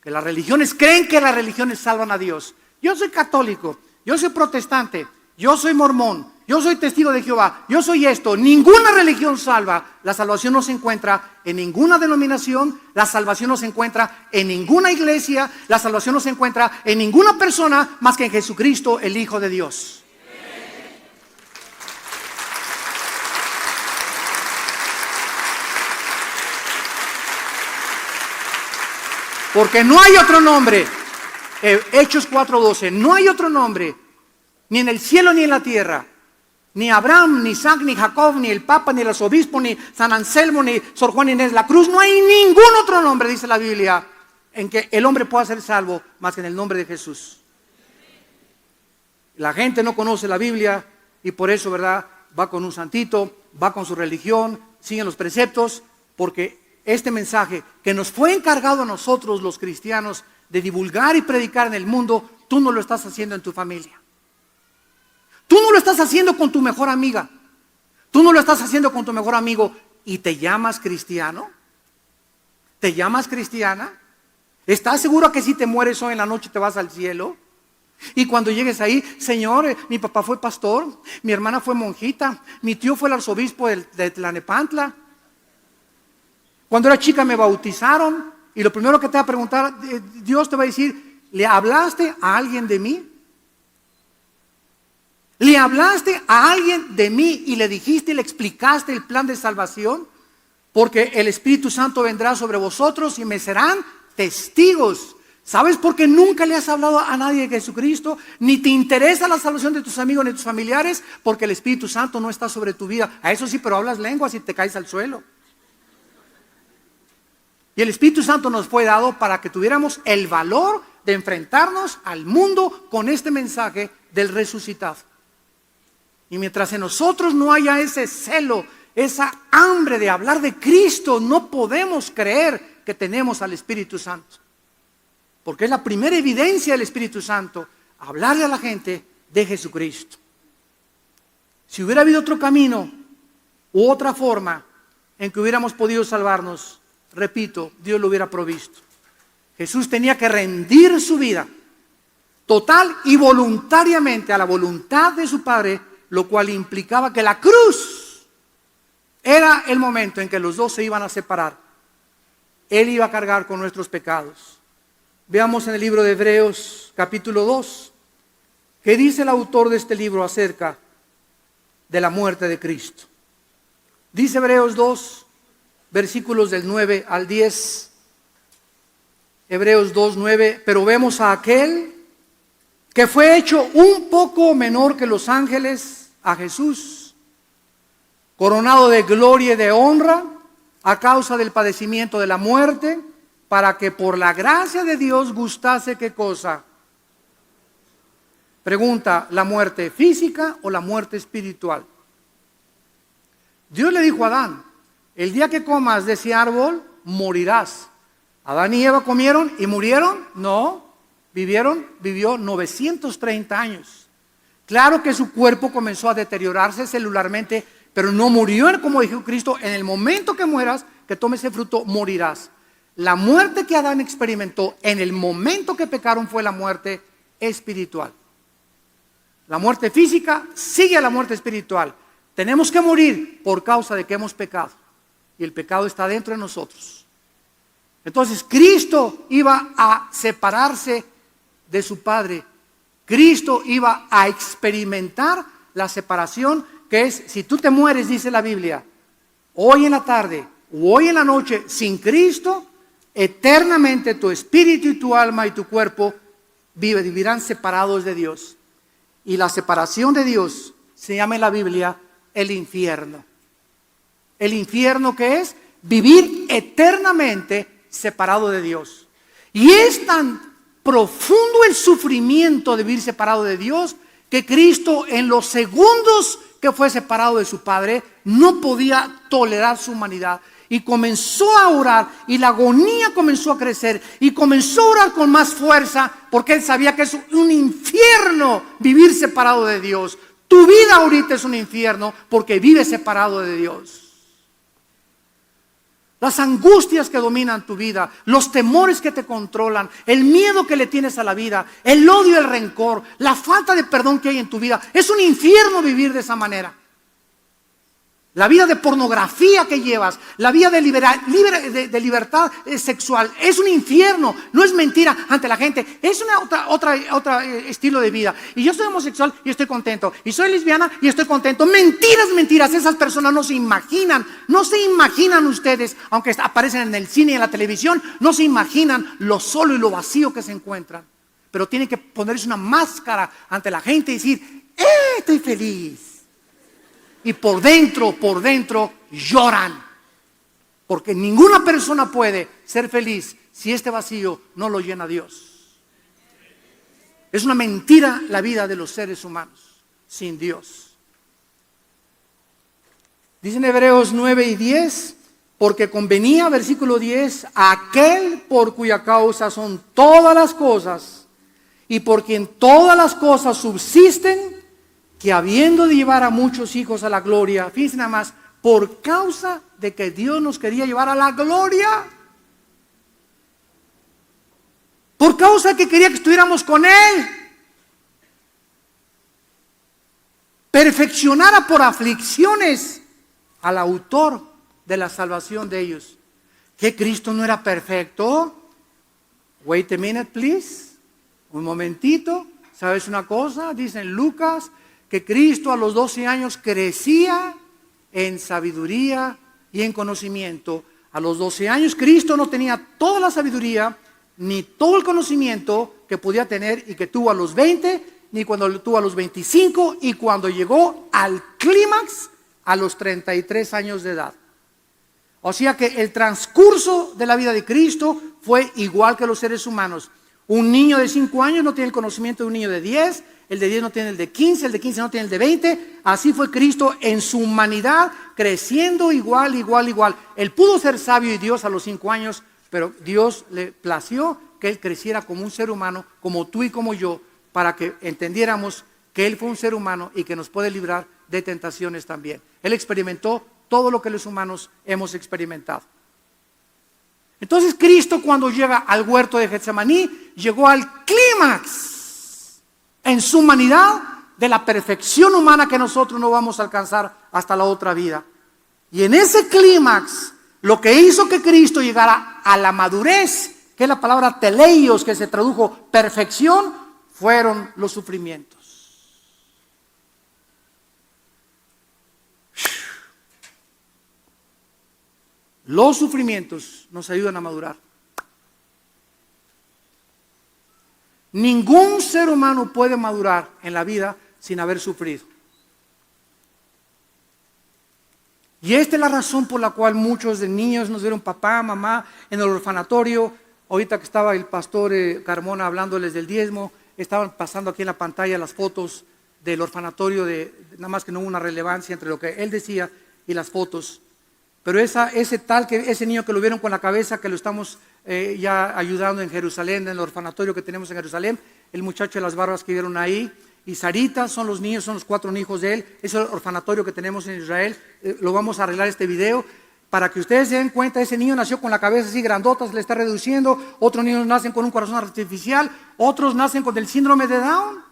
Speaker 1: Que las religiones creen que las religiones salvan a Dios. Yo soy católico. yo soy protestante, yo soy mormón, yo soy testigo de Jehová, yo soy esto. Ninguna religión salva. La salvación no se encuentra en ninguna denominación, la salvación no se encuentra en ninguna iglesia, la salvación no se encuentra en ninguna persona más que en Jesucristo, el Hijo de Dios. Porque no hay otro nombre, Hechos 4:12, no hay otro nombre, ni en el cielo ni en la tierra, ni Abraham, ni Isaac, ni Jacob, ni el Papa, ni el arzobispo, ni San Anselmo, ni Sor Juan Inés de la Cruz, no hay ningún otro nombre, dice la Biblia, en que el hombre pueda ser salvo más que en el nombre de Jesús. La gente no conoce la Biblia y por eso, ¿verdad?, va con un santito, va con su religión, siguen los preceptos, porque este mensaje que nos fue encargado a nosotros los cristianos de divulgar y predicar en el mundo, tú no lo estás haciendo en tu familia. Tú no lo estás haciendo con tu mejor amiga. Tú no lo estás haciendo con tu mejor amigo. ¿Y te llamas cristiano? ¿Te llamas cristiana? ¿Estás seguro que si te mueres hoy en la noche te vas al cielo? Y cuando llegues ahí, Señor, mi papá fue pastor, mi hermana fue monjita, mi tío fue el arzobispo de Tlanepantla. Cuando era chica me bautizaron y lo primero que te va a preguntar, Dios te va a decir, ¿le hablaste a alguien de mí? ¿Le hablaste a alguien de mí y le dijiste y le explicaste el plan de salvación? Porque el Espíritu Santo vendrá sobre vosotros y me serán testigos. ¿Sabes por qué nunca le has hablado a nadie de Jesucristo? Ni te interesa la salvación de tus amigos ni de tus familiares, porque el Espíritu Santo no está sobre tu vida. A eso sí, pero hablas lenguas y te caes al suelo. Y el Espíritu Santo nos fue dado para que tuviéramos el valor de enfrentarnos al mundo con este mensaje del resucitado. Y mientras en nosotros no haya ese celo, esa hambre de hablar de Cristo, no podemos creer que tenemos al Espíritu Santo. Porque es la primera evidencia del Espíritu Santo, hablarle a la gente de Jesucristo. Si hubiera habido otro camino u otra forma en que hubiéramos podido salvarnos, repito, Dios lo hubiera provisto. Jesús tenía que rendir su vida total y voluntariamente a la voluntad de su Padre, lo cual implicaba que la cruz era el momento en que los dos se iban a separar. Él iba a cargar con nuestros pecados. Veamos en el libro de Hebreos capítulo 2, ¿qué dice el autor de este libro acerca de la muerte de Cristo? Dice Hebreos 2, versículos del 9 al 10. Hebreos 2, 9. Pero vemos a aquel que fue hecho un poco menor que los ángeles, a Jesús, coronado de gloria y de honra a causa del padecimiento de la muerte, para que por la gracia de Dios gustase, ¿qué cosa? Pregunta, ¿la muerte física o la muerte espiritual? Dios le dijo a Adán, el día que comas de ese árbol, morirás. Adán y Eva comieron y murieron. No, vivió 930 años. Claro que su cuerpo comenzó a deteriorarse celularmente, pero no murió, como dijo Cristo, en el momento que mueras, que tomes ese fruto, morirás. La muerte que Adán experimentó en el momento que pecaron fue la muerte espiritual. La muerte física sigue a la muerte espiritual. Tenemos que morir por causa de que hemos pecado. Y el pecado está dentro de nosotros. Entonces Cristo iba a separarse de su Padre. Cristo iba a experimentar la separación, que es, si tú te mueres, dice la Biblia, hoy en la tarde o hoy en la noche sin Cristo, eternamente tu espíritu y tu alma y tu cuerpo vivirán separados de Dios. Y la separación de Dios se llama en la Biblia el infierno. El infierno, que es vivir eternamente separado de Dios. Y es tan profundo el sufrimiento de vivir separado de Dios, que Cristo, en los segundos que fue separado de su Padre, no podía tolerar su humanidad. Y comenzó a orar, y la agonía comenzó a crecer, y comenzó a orar con más fuerza, porque él sabía que es un infierno vivir separado de Dios. Tu vida ahorita es un infierno porque vives separado de Dios. las angustias que dominan tu vida, los temores que te controlan, el miedo que le tienes a la vida, el odio, el rencor, la falta de perdón que hay en tu vida. Es un infierno vivir de esa manera. La vida de pornografía que llevas, la vida de libertad sexual, es un infierno. No es mentira ante la gente, es otra estilo de vida. Y yo soy homosexual y estoy contento, y soy lesbiana y estoy contento. Mentiras, mentiras. Esas personas no se imaginan ustedes, aunque aparecen en el cine y en la televisión, no se imaginan lo solo y lo vacío que se encuentran. Pero tienen que ponerse una máscara ante la gente y decir, estoy feliz. Y por dentro lloran. Porque ninguna persona puede ser feliz si este vacío no lo llena Dios. Es una mentira la vida de los seres humanos sin Dios. Dicen Hebreos 9 y 10, porque convenía, versículo 10, a aquel por cuya causa son todas las cosas y por quien todas las cosas subsisten, que habiendo de llevar a muchos hijos a la gloria, fíjense nada más, por causa de que Dios nos quería llevar a la gloria, por causa de que quería que estuviéramos con Él, perfeccionara por aflicciones al autor de la salvación de ellos. ¿Que Cristo no era perfecto? Wait a minute, please. Un momentito. ¿Sabes una cosa? Dice en Lucas que Cristo a los 12 años crecía en sabiduría y en conocimiento. A los 12 años Cristo no tenía toda la sabiduría ni todo el conocimiento que podía tener y que tuvo a los 20, ni cuando lo tuvo a los 25 y cuando llegó al clímax a los 33 años de edad. O sea que el transcurso de la vida de Cristo fue igual que los seres humanos. Un niño de 5 años no tiene el conocimiento de un niño de 10, el de 10 no tiene el de 15, el de 15 no tiene el de 20. Así fue Cristo en su humanidad, creciendo igual. Él pudo ser sabio y Dios a los 5 años, pero Dios le plació que Él creciera como un ser humano, como tú y como yo, para que entendiéramos que Él fue un ser humano y que nos puede librar de tentaciones también. Él experimentó todo lo que los humanos hemos experimentado. Entonces Cristo, cuando llega al huerto de Getsemaní, llegó al clímax en su humanidad de la perfección humana que nosotros no vamos a alcanzar hasta la otra vida. Y en ese clímax, lo que hizo que Cristo llegara a la madurez, que es la palabra teleios, que se tradujo perfección, fueron los sufrimientos. Los sufrimientos nos ayudan a madurar. Ningún ser humano puede madurar en la vida sin haber sufrido. Y esta es la razón por la cual muchos de niños nos vieron papá, mamá en el orfanatorio. Ahorita que estaba el pastor Carmona hablándoles del diezmo, estaban pasando aquí en la pantalla las fotos del orfanatorio, nada más que no hubo una relevancia entre lo que él decía y las fotos. Pero ese niño que lo vieron con la cabeza, que lo estamos ya ayudando en Jerusalén, en el orfanatorio que tenemos en Jerusalén, el muchacho de las barbas que vieron ahí, y Sarita, son los niños, son los 4 hijos de él, es el orfanatorio que tenemos en Israel. Lo vamos a arreglar este video para que ustedes se den cuenta. Ese niño nació con la cabeza así grandota, se le está reduciendo. Otros niños nacen con un corazón artificial, otros nacen con el síndrome de Down.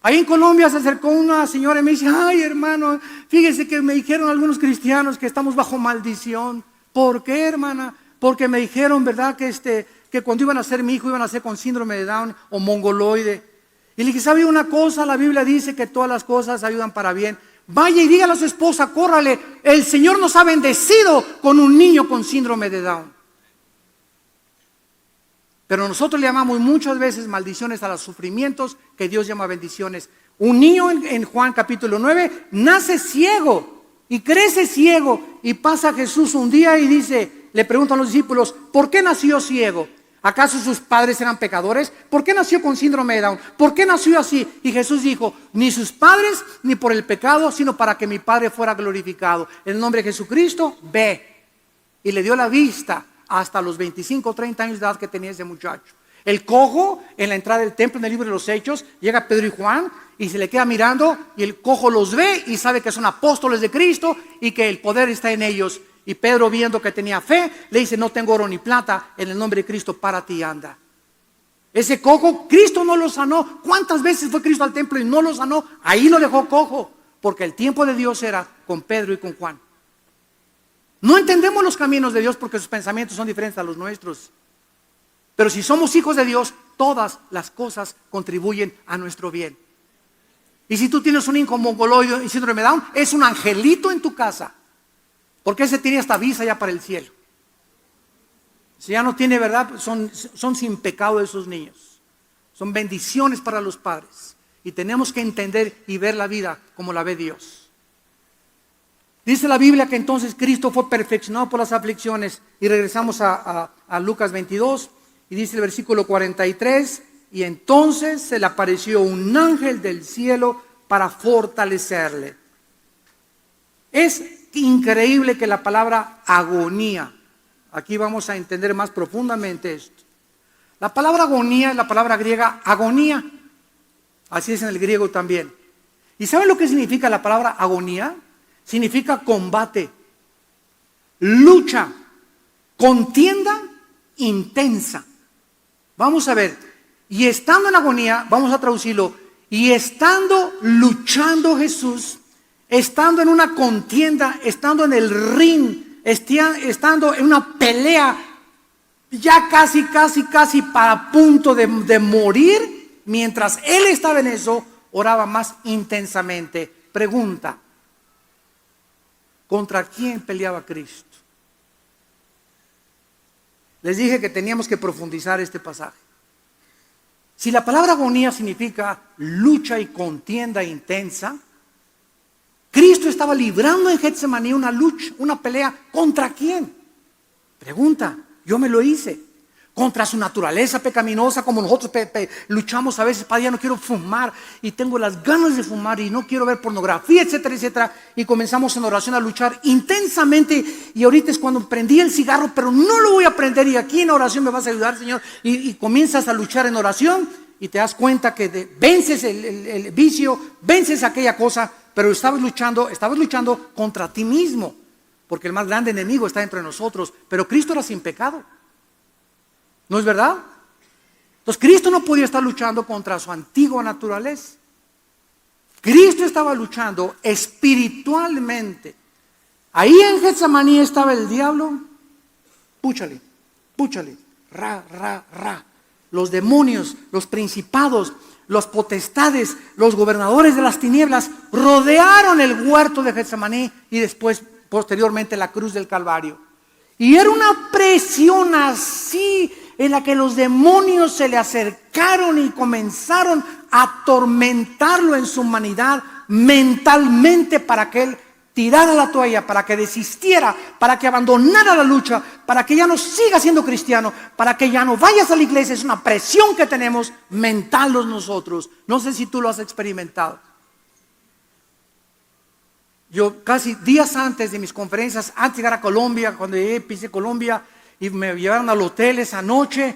Speaker 1: Ahí en Colombia se acercó una señora y me dice, ay hermano, fíjese que me dijeron algunos cristianos que estamos bajo maldición. ¿Por qué, hermana? Porque me dijeron, ¿verdad? Que cuando iban a ser mi hijo iban a ser con síndrome de Down o mongoloide. Y le dije, ¿sabe una cosa? La Biblia dice que todas las cosas ayudan para bien. Vaya y dígale a su esposa, córrale, el Señor nos ha bendecido con un niño con síndrome de Down. Pero nosotros le llamamos muchas veces maldiciones a los sufrimientos que Dios llama bendiciones. Un niño en Juan capítulo 9 nace ciego y crece ciego, y pasa Jesús un día y dice, le preguntan a los discípulos, ¿por qué nació ciego? ¿Acaso sus padres eran pecadores? ¿Por qué nació con síndrome de Down? ¿Por qué nació así? Y Jesús dijo, ni sus padres ni por el pecado, sino para que mi Padre fuera glorificado. En el nombre de Jesucristo, ve. Y le dio la vista hasta los 25 o 30 años de edad que tenía ese muchacho. El cojo, en la entrada del templo, en el libro de los Hechos, llega Pedro y Juan y se le queda mirando, y el cojo los ve y sabe que son apóstoles de Cristo y que el poder está en ellos. Y Pedro, viendo que tenía fe, le dice: no tengo oro ni plata, en el nombre de Cristo párate y anda. Ese cojo, Cristo no lo sanó. ¿Cuántas veces fue Cristo al templo y no lo sanó? Ahí lo dejó cojo, porque el tiempo de Dios era con Pedro y con Juan. No entendemos los caminos de Dios porque sus pensamientos son diferentes a los nuestros. Pero si somos hijos de Dios, todas las cosas contribuyen a nuestro bien. Y si tú tienes un hijo mongoloide y síndrome de Down, es un angelito en tu casa, porque ese tiene hasta visa ya para el cielo. Si ya no tiene verdad, son sin pecado esos niños. Son bendiciones para los padres. Y tenemos que entender y ver la vida como la ve Dios. Dice la Biblia que entonces Cristo fue perfeccionado por las aflicciones. Y regresamos a Lucas 22. Y dice el versículo 43. Y entonces se le apareció un ángel del cielo para fortalecerle. Es increíble que la palabra agonía, aquí vamos a entender más profundamente esto. La palabra agonía es la palabra griega agonía. Así es en el griego también. ¿Y saben lo que significa la palabra agonía? Significa combate, lucha, contienda intensa. Vamos a ver. Y estando en agonía, vamos a traducirlo, y estando luchando Jesús, estando en una contienda, estando en el ring, estando en una pelea, ya casi para punto de morir, mientras él estaba en eso, oraba más intensamente. Pregunta: ¿contra quién peleaba Cristo? Les dije que teníamos que profundizar este pasaje. Si la palabra agonía significa lucha y contienda intensa, Cristo estaba librando en Getsemaní una lucha, una pelea. ¿Contra quién? Pregunta, yo me lo hice. Contra su naturaleza pecaminosa, como nosotros luchamos a veces. Padre, ya no quiero fumar y tengo las ganas de fumar y no quiero ver pornografía, etcétera, etcétera. Y comenzamos en oración a luchar intensamente. Y ahorita es cuando prendí el cigarro, pero no lo voy a prender. Y aquí en oración me vas a ayudar, Señor. Y comienzas a luchar en oración y te das cuenta que vences el vicio, vences aquella cosa, pero estabas luchando contra ti mismo, porque el más grande enemigo está dentro de nosotros. Pero Cristo era sin pecado. ¿No es verdad? Entonces Cristo no podía estar luchando contra su antigua naturaleza. Cristo estaba luchando espiritualmente. Ahí en Getsemaní estaba el diablo. Púchale, ra. Los demonios, los principados, los potestades, los gobernadores de las tinieblas rodearon el huerto de Getsemaní y después, posteriormente, la cruz del Calvario. Y era una presión así en la que los demonios se le acercaron y comenzaron a atormentarlo en su humanidad mentalmente, para que él tirara la toalla, para que desistiera, para que abandonara la lucha, para que ya no siga siendo cristiano, para que ya no vayas a la iglesia. Es una presión que tenemos mental nosotros. No sé si tú lo has experimentado. Yo casi días antes de mis conferencias, antes de llegar a Colombia, cuando llegué, pisé Colombia y me llevaron al hotel esa noche,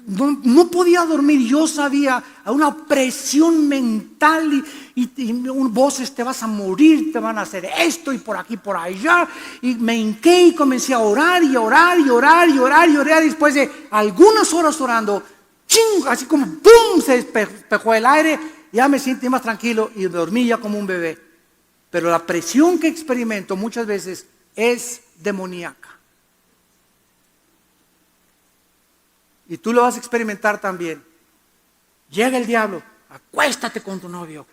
Speaker 1: no podía dormir. Yo sabía una presión mental y voces: te vas a morir, te van a hacer esto y por aquí, por allá. Y me hinqué y comencé a orar y orar. Y después de algunas horas orando, ¡ching!, así como ¡pum!, se despejó el aire. Ya me sentí más tranquilo y dormí ya como un bebé. Pero la presión que experimento muchas veces es demoníaca. Y tú lo vas a experimentar también. Llega el diablo: acuéstate con tu novio,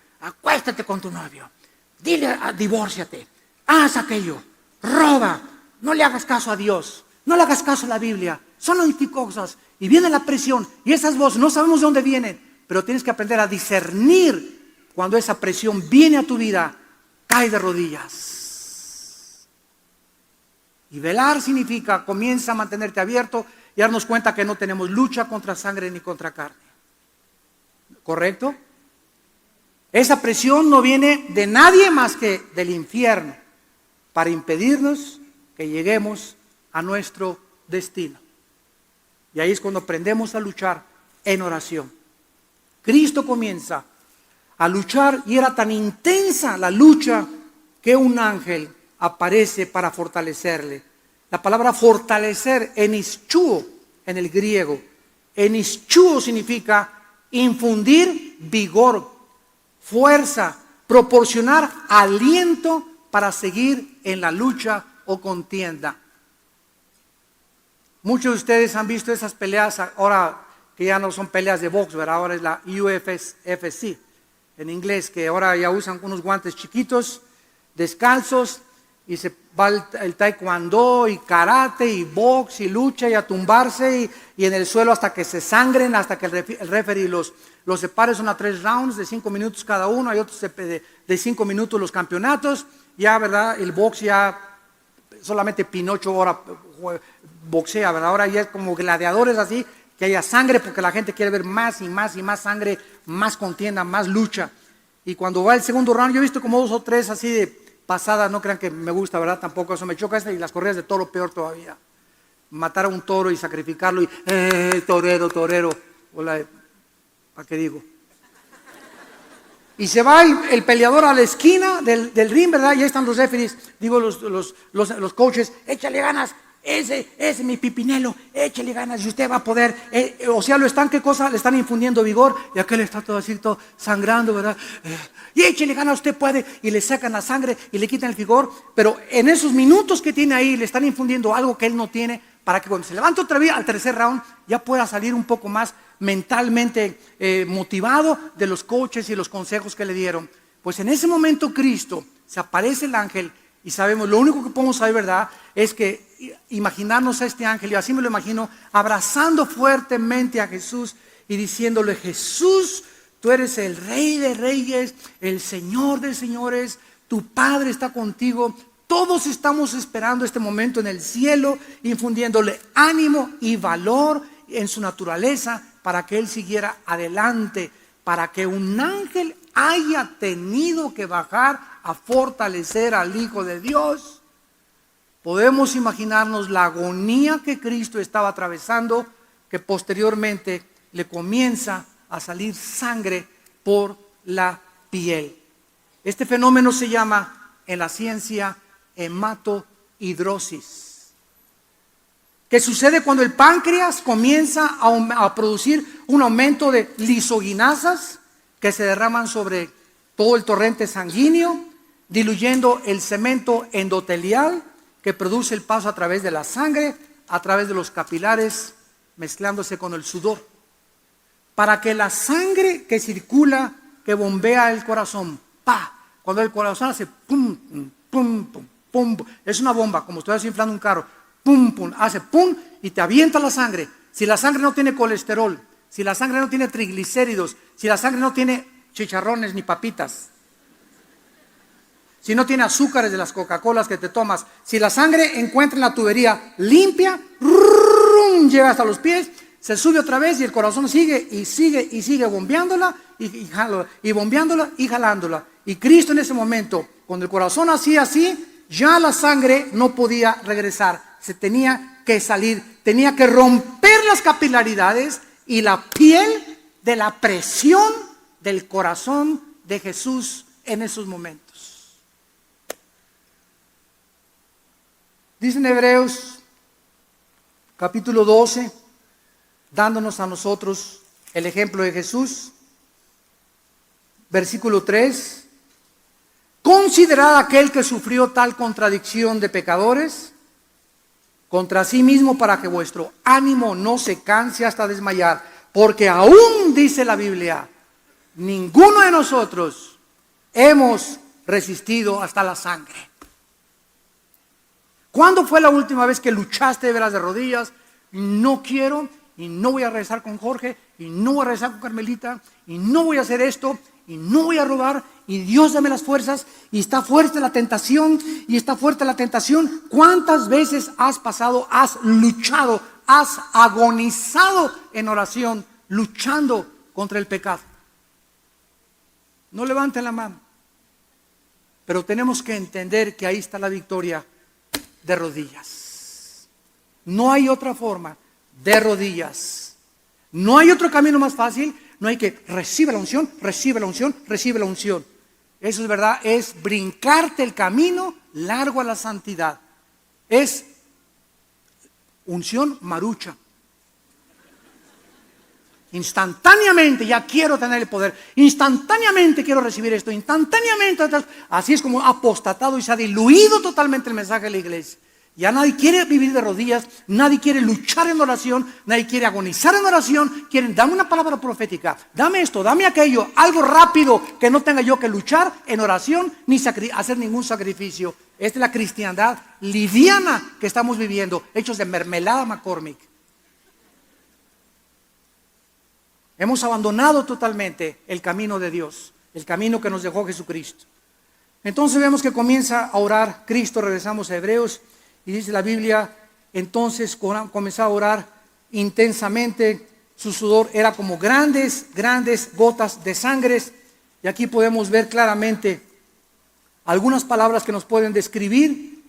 Speaker 1: dile, divórciate, haz aquello, roba, no le hagas caso a Dios, no le hagas caso a la Biblia, son anticosas. Y viene la presión y esas voces no sabemos de dónde vienen, pero tienes que aprender a discernir cuando esa presión viene a tu vida. Cae de rodillas. Y velar significa: comienza a mantenerte abierto y darnos cuenta que no tenemos lucha contra sangre ni contra carne. ¿Correcto? Esa presión no viene de nadie más que del infierno, para impedirnos que lleguemos a nuestro destino. Y ahí es cuando aprendemos a luchar en oración. Cristo comienza a luchar y era tan intensa la lucha que un ángel aparece para fortalecerle. La palabra fortalecer, enischuo en el griego. Enischuo significa infundir vigor, fuerza, proporcionar aliento para seguir en la lucha o contienda. Muchos de ustedes han visto esas peleas ahora que ya no son peleas de box, ¿verdad? Ahora es la UFC en inglés, que ahora ya usan unos guantes chiquitos, descalzos, y se va el taekwondo y karate y box y lucha y a tumbarse y en el suelo hasta que se sangren, hasta que el referee los separe. Son a 3 rounds de 5 minutos cada uno. Hay otros de 5 minutos los campeonatos. Ya, ¿verdad? El box ya solamente Pinocho ahora boxea, ¿verdad? Ahora ya es como gladiadores así, que haya sangre porque la gente quiere ver más y más y más sangre, más contienda, más lucha. Y cuando va el segundo round, yo he visto como 2 o 3 así de pasada, no crean que me gusta, ¿verdad? Tampoco eso me choca. Y las corridas de toro peor todavía. Matar a un toro y sacrificarlo y torero. Hola, ¿para qué digo? Y se va el peleador a la esquina del ring, ¿verdad? Y ahí están los referees, digo los coaches, échale ganas, ese es mi Pipinelo, échale ganas y usted va a poder. O sea, ¿qué cosa? Le están infundiendo vigor y aquel está todo así, todo sangrando, ¿verdad? Y échale ganas, usted puede, y le sacan la sangre y le quitan el vigor, pero en esos minutos que tiene ahí le están infundiendo algo que él no tiene, para que cuando se levante otra vez al tercer round ya pueda salir un poco más mentalmente motivado de los coaches y los consejos que le dieron. Pues en ese momento Cristo, se aparece el ángel y sabemos, lo único que podemos saber, ¿verdad? Es que imaginarnos a este ángel, y así me lo imagino, abrazando fuertemente a Jesús y diciéndole: Jesús, tú eres el Rey de Reyes, el Señor de Señores, tu Padre está contigo. Todos estamos esperando este momento en el cielo, infundiéndole ánimo y valor en su naturaleza para que Él siguiera adelante, para que un ángel haya tenido que bajar a fortalecer al Hijo de Dios. Podemos imaginarnos la agonía que Cristo estaba atravesando, que posteriormente le comienza a salir sangre por la piel. Este fenómeno se llama en la ciencia hematohidrosis, que sucede cuando el páncreas comienza a producir un aumento de lisoginasas que se derraman sobre todo el torrente sanguíneo, diluyendo el cemento endotelial que produce el paso a través de la sangre, a través de los capilares, mezclándose con el sudor, para que la sangre que circula, que bombea el corazón, cuando el corazón hace pum, pum, pum, pum, es una bomba, como estoy inflando un carro, pum, pum, hace pum y te avienta la sangre. Si la sangre no tiene colesterol, si la sangre no tiene triglicéridos, si la sangre no tiene chicharrones ni papitas, si no tiene azúcares de las Coca-Colas que te tomas, si la sangre encuentra en la tubería limpia, llega hasta los pies, se sube otra vez y el corazón sigue y sigue y sigue bombeándola y bombeándola y jalándola. Y Cristo en ese momento, cuando el corazón hacía así, ya la sangre no podía regresar, se tenía que salir, tenía que romper las capilaridades y la piel de la presión del corazón de Jesús en esos momentos. Dice en Hebreos capítulo 12, dándonos a nosotros el ejemplo de Jesús, versículo 3: considerad aquel que sufrió tal contradicción de pecadores contra sí mismo, para que vuestro ánimo no se canse hasta desmayar, porque aún, dice la Biblia, ninguno de nosotros hemos resistido hasta la sangre. ¿Cuándo fue la última vez que luchaste de veras de rodillas? No quiero, y no voy a regresar con Jorge, y no voy a regresar con Carmelita, y no voy a hacer esto, y no voy a robar, y Dios dame las fuerzas, y está fuerte la tentación, y está fuerte la tentación. ¿Cuántas veces has pasado, has luchado, has agonizado en oración, luchando contra el pecado? No levanten la mano, pero tenemos que entender que ahí está la victoria. De rodillas. No hay otra forma, de rodillas. No hay otro camino más fácil. No hay que recibe la unción, recibe la unción, recibe la unción. Eso es verdad, es brincarte el camino largo a la santidad. Es unción marucha. Instantáneamente ya quiero tener el poder, instantáneamente quiero recibir esto, instantáneamente. Así es como ha apostatado y se ha diluido totalmente el mensaje de la iglesia. Ya nadie quiere vivir de rodillas, nadie quiere luchar en oración, nadie quiere agonizar en oración. Quieren, dame una palabra profética, dame esto, dame aquello, algo rápido que no tenga yo que luchar en oración ni hacer ningún sacrificio. Esta es la cristiandad liviana que estamos viviendo, hechos de mermelada McCormick. Hemos abandonado totalmente el camino de Dios, el camino que nos dejó Jesucristo. Entonces vemos que comienza a orar Cristo, regresamos a Hebreos, y dice la Biblia, entonces comenzó a orar intensamente, su sudor era como grandes gotas de sangre, y aquí podemos ver claramente algunas palabras que nos pueden describir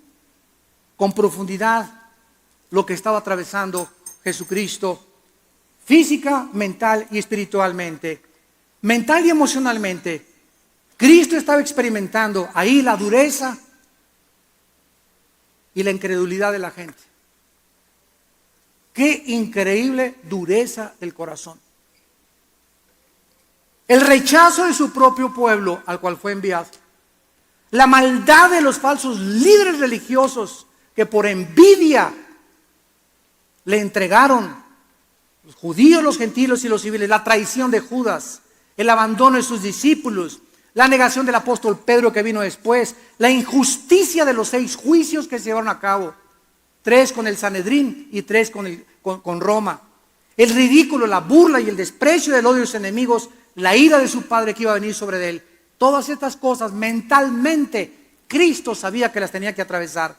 Speaker 1: con profundidad lo que estaba atravesando Jesucristo, física, mental y espiritualmente. Mental y emocionalmente, Cristo estaba experimentando ahí la dureza y la incredulidad de la gente. Qué increíble dureza del corazón. El rechazo de su propio pueblo al cual fue enviado. La maldad de los falsos líderes religiosos que por envidia le entregaron los judíos, los gentiles y los civiles, la traición de Judas, el abandono de sus discípulos, la negación del apóstol Pedro que vino después, la injusticia de los 6 juicios que se llevaron a cabo, 3 con el Sanedrín y 3 con Roma, el ridículo, la burla y el desprecio del odio de sus enemigos, la ira de su padre que iba a venir sobre él. Todas estas cosas mentalmente Cristo sabía que las tenía que atravesar,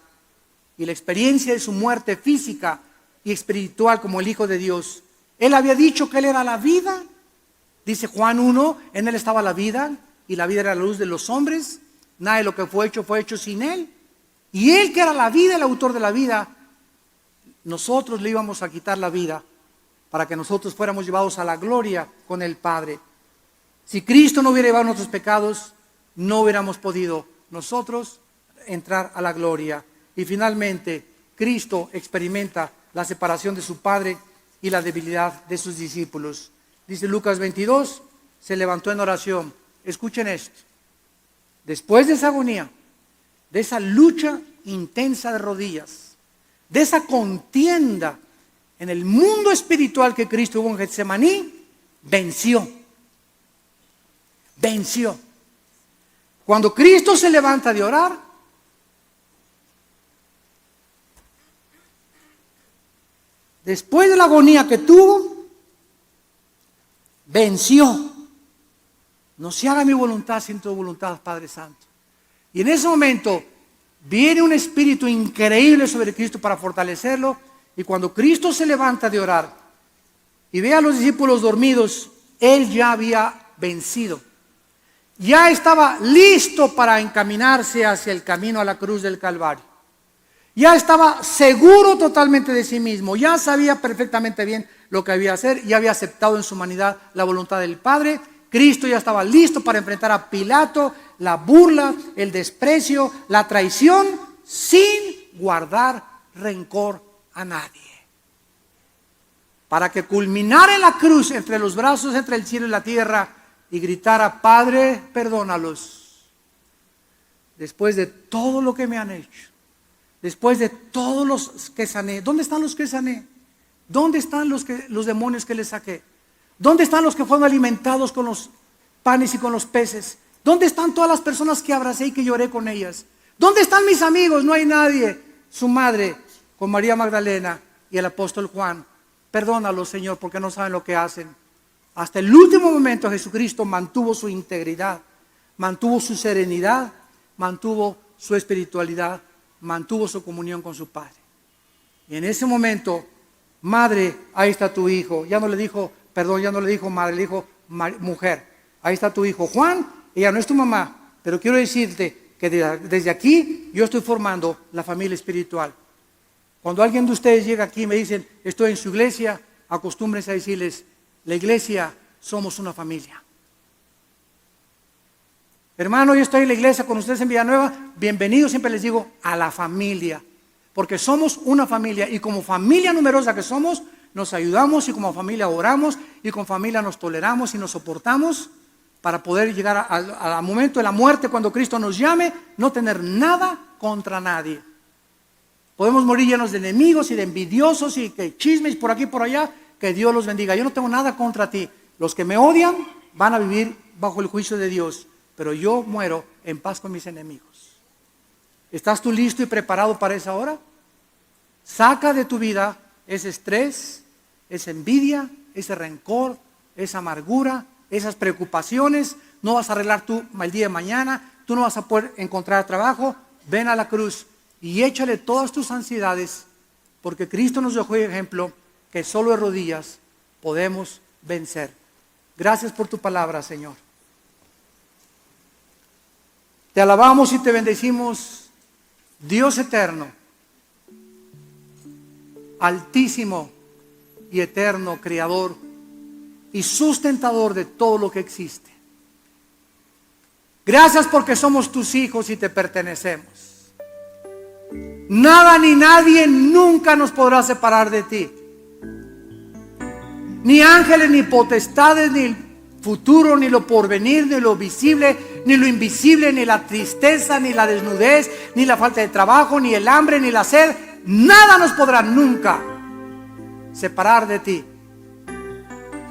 Speaker 1: y la experiencia de su muerte física y espiritual como el Hijo de Dios. Él había dicho que Él era la vida. Dice Juan 1, en Él estaba la vida y la vida era la luz de los hombres. Nada de lo que fue hecho sin Él. Y Él que era la vida, el autor de la vida, nosotros le íbamos a quitar la vida para que nosotros fuéramos llevados a la gloria con el Padre. Si Cristo no hubiera llevado nuestros pecados, no hubiéramos podido nosotros entrar a la gloria. Y finalmente, Cristo experimenta la separación de su Padre y la debilidad de sus discípulos. Dice Lucas 22, se levantó en oración. Escuchen esto. Después de esa agonía, de esa lucha intensa de rodillas, de esa contienda en el mundo espiritual que Cristo hubo en Getsemaní, venció. Cuando Cristo se levanta de orar, después de la agonía que tuvo, venció. No se haga mi voluntad sino tu voluntad, Padre Santo. Y en ese momento viene un espíritu increíble sobre Cristo para fortalecerlo. Y cuando Cristo se levanta de orar y ve a los discípulos dormidos, Él ya había vencido. Ya estaba listo para encaminarse hacia el camino a la cruz del Calvario. Ya estaba seguro totalmente de sí mismo, ya sabía perfectamente bien lo que había que hacer, ya había aceptado en su humanidad la voluntad del Padre. Cristo ya estaba listo para enfrentar a Pilato, la burla, el desprecio, la traición, sin guardar rencor a nadie. Para que culminara en la cruz entre los brazos, entre el cielo y la tierra, y gritara: Padre, perdónalos. Después de todo lo que me han hecho, después de todos los que sané. ¿Dónde están los que sané? ¿Dónde están los demonios que les saqué? ¿Dónde están los que fueron alimentados con los panes y con los peces? ¿Dónde están todas las personas que abracé y que lloré con ellas? ¿Dónde están mis amigos? No hay nadie. Su madre, con María Magdalena y el apóstol Juan. Perdónalos, Señor, porque no saben lo que hacen. Hasta el último momento Jesucristo mantuvo su integridad, mantuvo su serenidad, mantuvo su espiritualidad, mantuvo su comunión con su Padre. Y en ese momento, madre, ahí está tu hijo. Ya no le dijo, ya no le dijo madre, le dijo mujer. Ahí está tu hijo. Juan, ella no es tu mamá, pero quiero decirte que desde aquí yo estoy formando la familia espiritual. Cuando alguien de ustedes llega aquí y me dicen, estoy en su iglesia, acostúmbrense a decirles, la iglesia somos una familia. Hermano, yo estoy en la iglesia con ustedes en Villanueva, bienvenidos, siempre les digo, a la familia, porque somos una familia y como familia numerosa que somos, nos ayudamos y como familia oramos y como familia nos toleramos y nos soportamos para poder llegar al momento de la muerte cuando Cristo nos llame, no tener nada contra nadie. Podemos morir llenos de enemigos y de envidiosos y que chismes por aquí y por allá, que Dios los bendiga. Yo no tengo nada contra ti. Los que me odian van a vivir bajo el juicio de Dios, pero yo muero en paz con mis enemigos. ¿Estás tú listo y preparado para esa hora? Saca de tu vida ese estrés, esa envidia, ese rencor, esa amargura, esas preocupaciones. No vas a arreglar tú el día de mañana, tú no vas a poder encontrar trabajo. Ven a la cruz y échale todas tus ansiedades, porque Cristo nos dejó ejemplo que solo de rodillas podemos vencer. Gracias por tu palabra, Señor. Te alabamos y te bendecimos, Dios eterno, altísimo y eterno, creador y sustentador de todo lo que existe. Gracias porque somos tus hijos y te pertenecemos. Nada ni nadie nunca nos podrá separar de ti. Ni ángeles, ni potestades, ni el futuro, ni lo porvenir, ni lo visible, ni lo invisible, ni la tristeza, ni la desnudez, ni la falta de trabajo, ni el hambre, ni la sed. Nada nos podrá nunca separar de ti.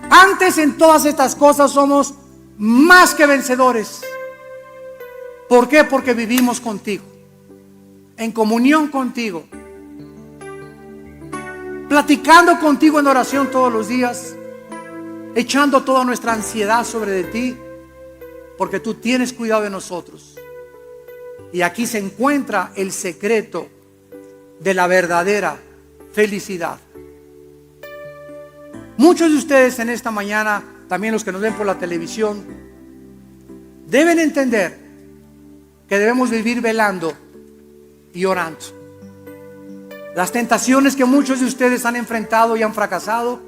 Speaker 1: Antes en todas estas cosas somos más que vencedores. ¿Por qué? Porque vivimos contigo, en comunión contigo, platicando contigo en oración todos los días, echando toda nuestra ansiedad sobre de ti, porque tú tienes cuidado de nosotros. Y aquí se encuentra el secreto de la verdadera felicidad. Muchos de ustedes en esta mañana, también los que nos ven por la televisión, deben entender que debemos vivir velando y orando. Las tentaciones que muchos de ustedes han enfrentado y han fracasado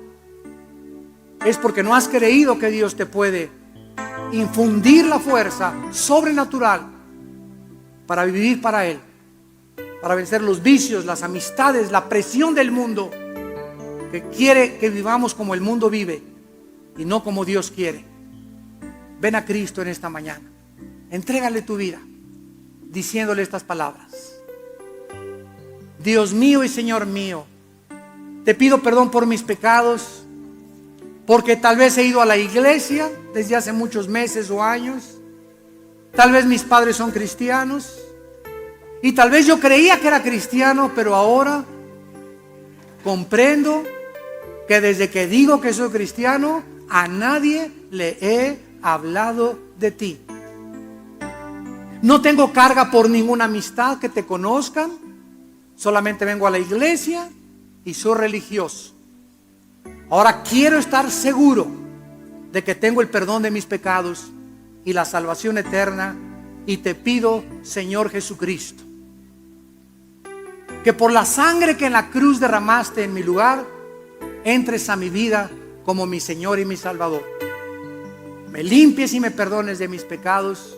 Speaker 1: es porque no has creído que Dios te puede infundir la fuerza sobrenatural para vivir para Él, para vencer los vicios, las amistades, la presión del mundo que quiere que vivamos como el mundo vive y no como Dios quiere. Ven a Cristo en esta mañana, entrégale tu vida diciéndole estas palabras: Dios mío y Señor mío, te pido perdón por mis pecados, porque tal vez he ido a la iglesia desde hace muchos meses o años, tal vez mis padres son cristianos y tal vez yo creía que era cristiano, pero ahora comprendo que desde que digo que soy cristiano, a nadie le he hablado de ti. No tengo carga por ninguna amistad que te conozcan, solamente vengo a la iglesia y soy religioso. Ahora quiero estar seguro de que tengo el perdón de mis pecados y la salvación eterna, y te pido, Señor Jesucristo, que por la sangre que en la cruz derramaste en mi lugar, entres a mi vida como mi Señor y mi Salvador. Me limpies y me perdones de mis pecados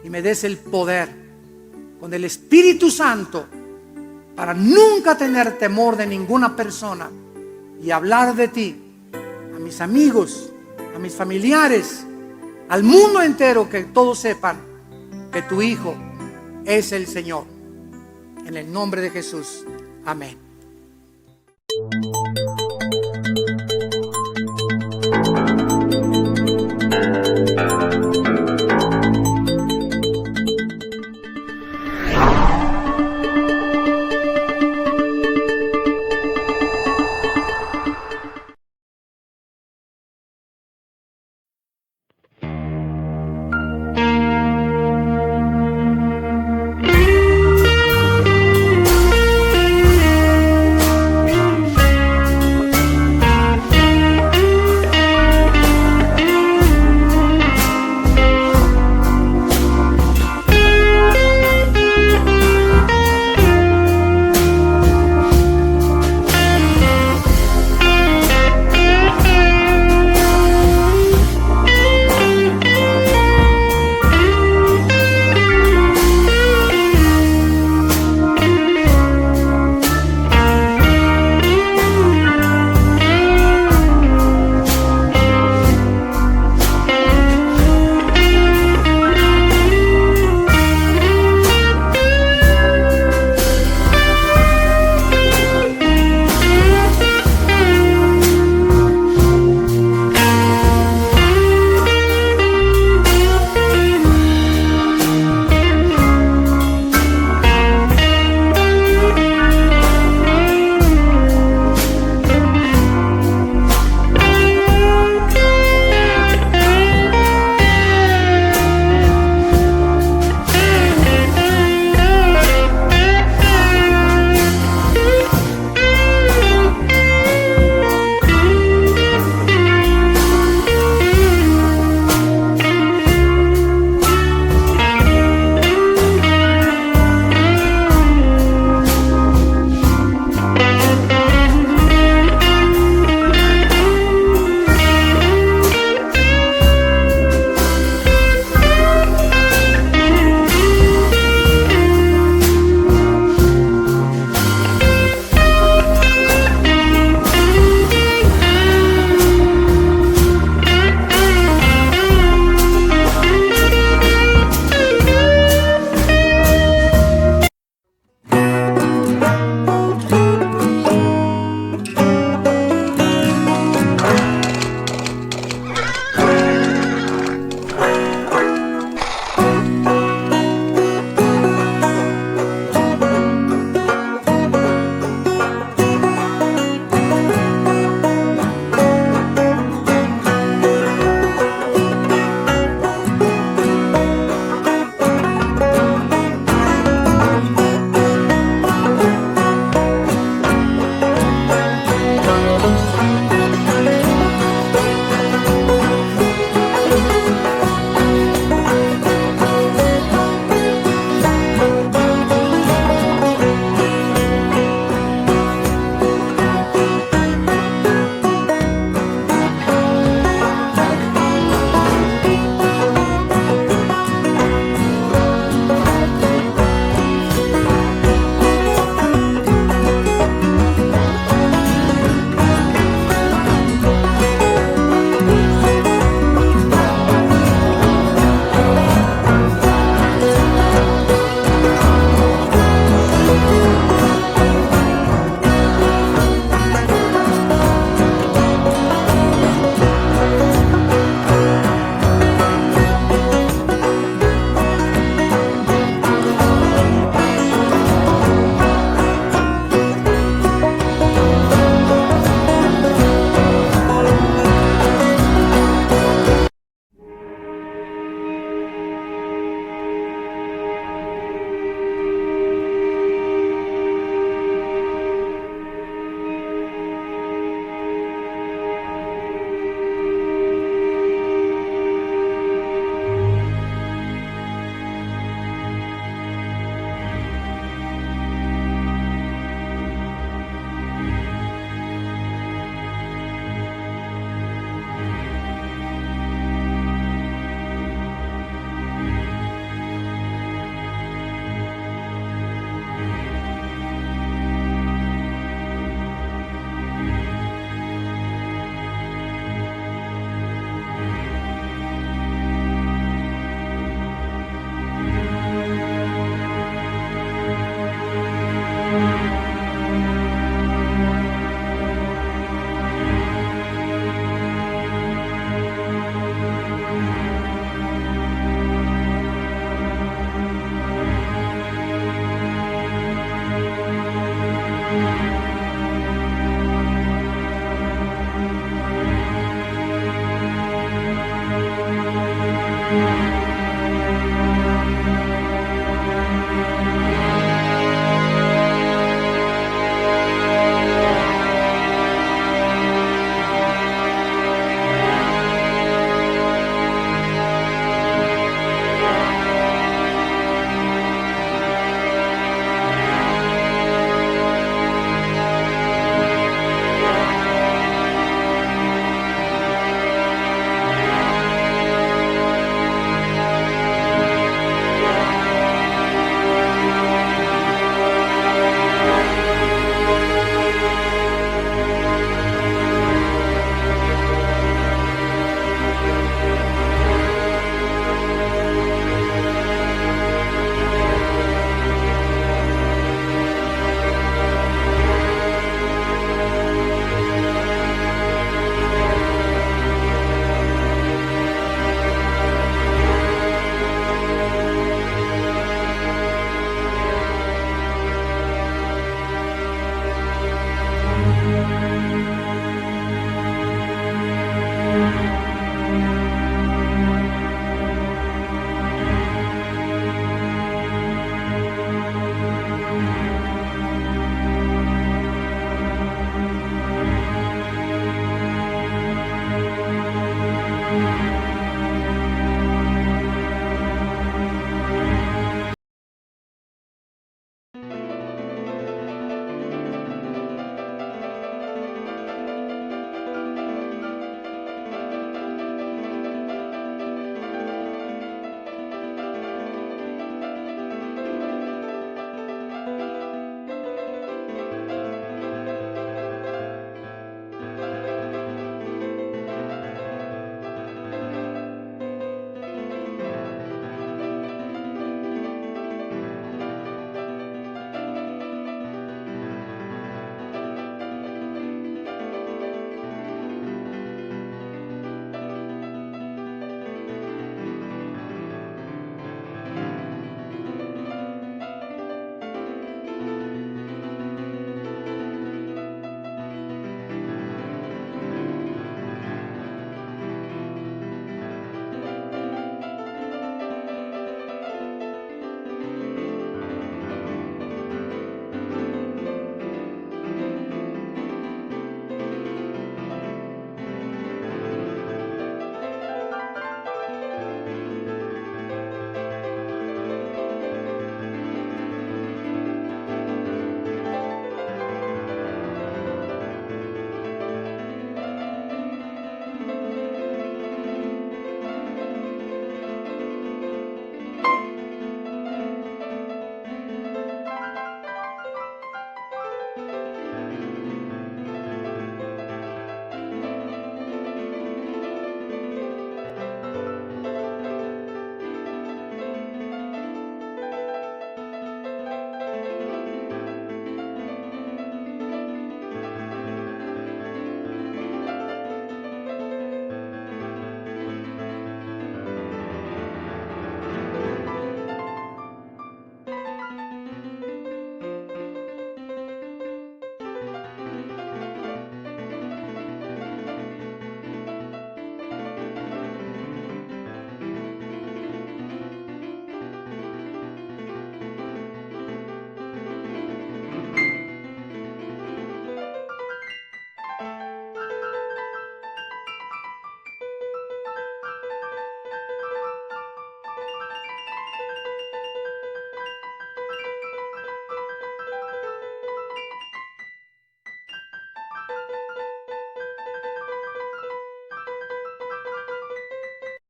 Speaker 1: y me des el poder con el Espíritu Santo para nunca tener temor de ninguna persona y hablar de ti a mis amigos, a mis familiares, al mundo entero, que todos sepan que tu Hijo es el Señor. En el nombre de Jesús. Amén.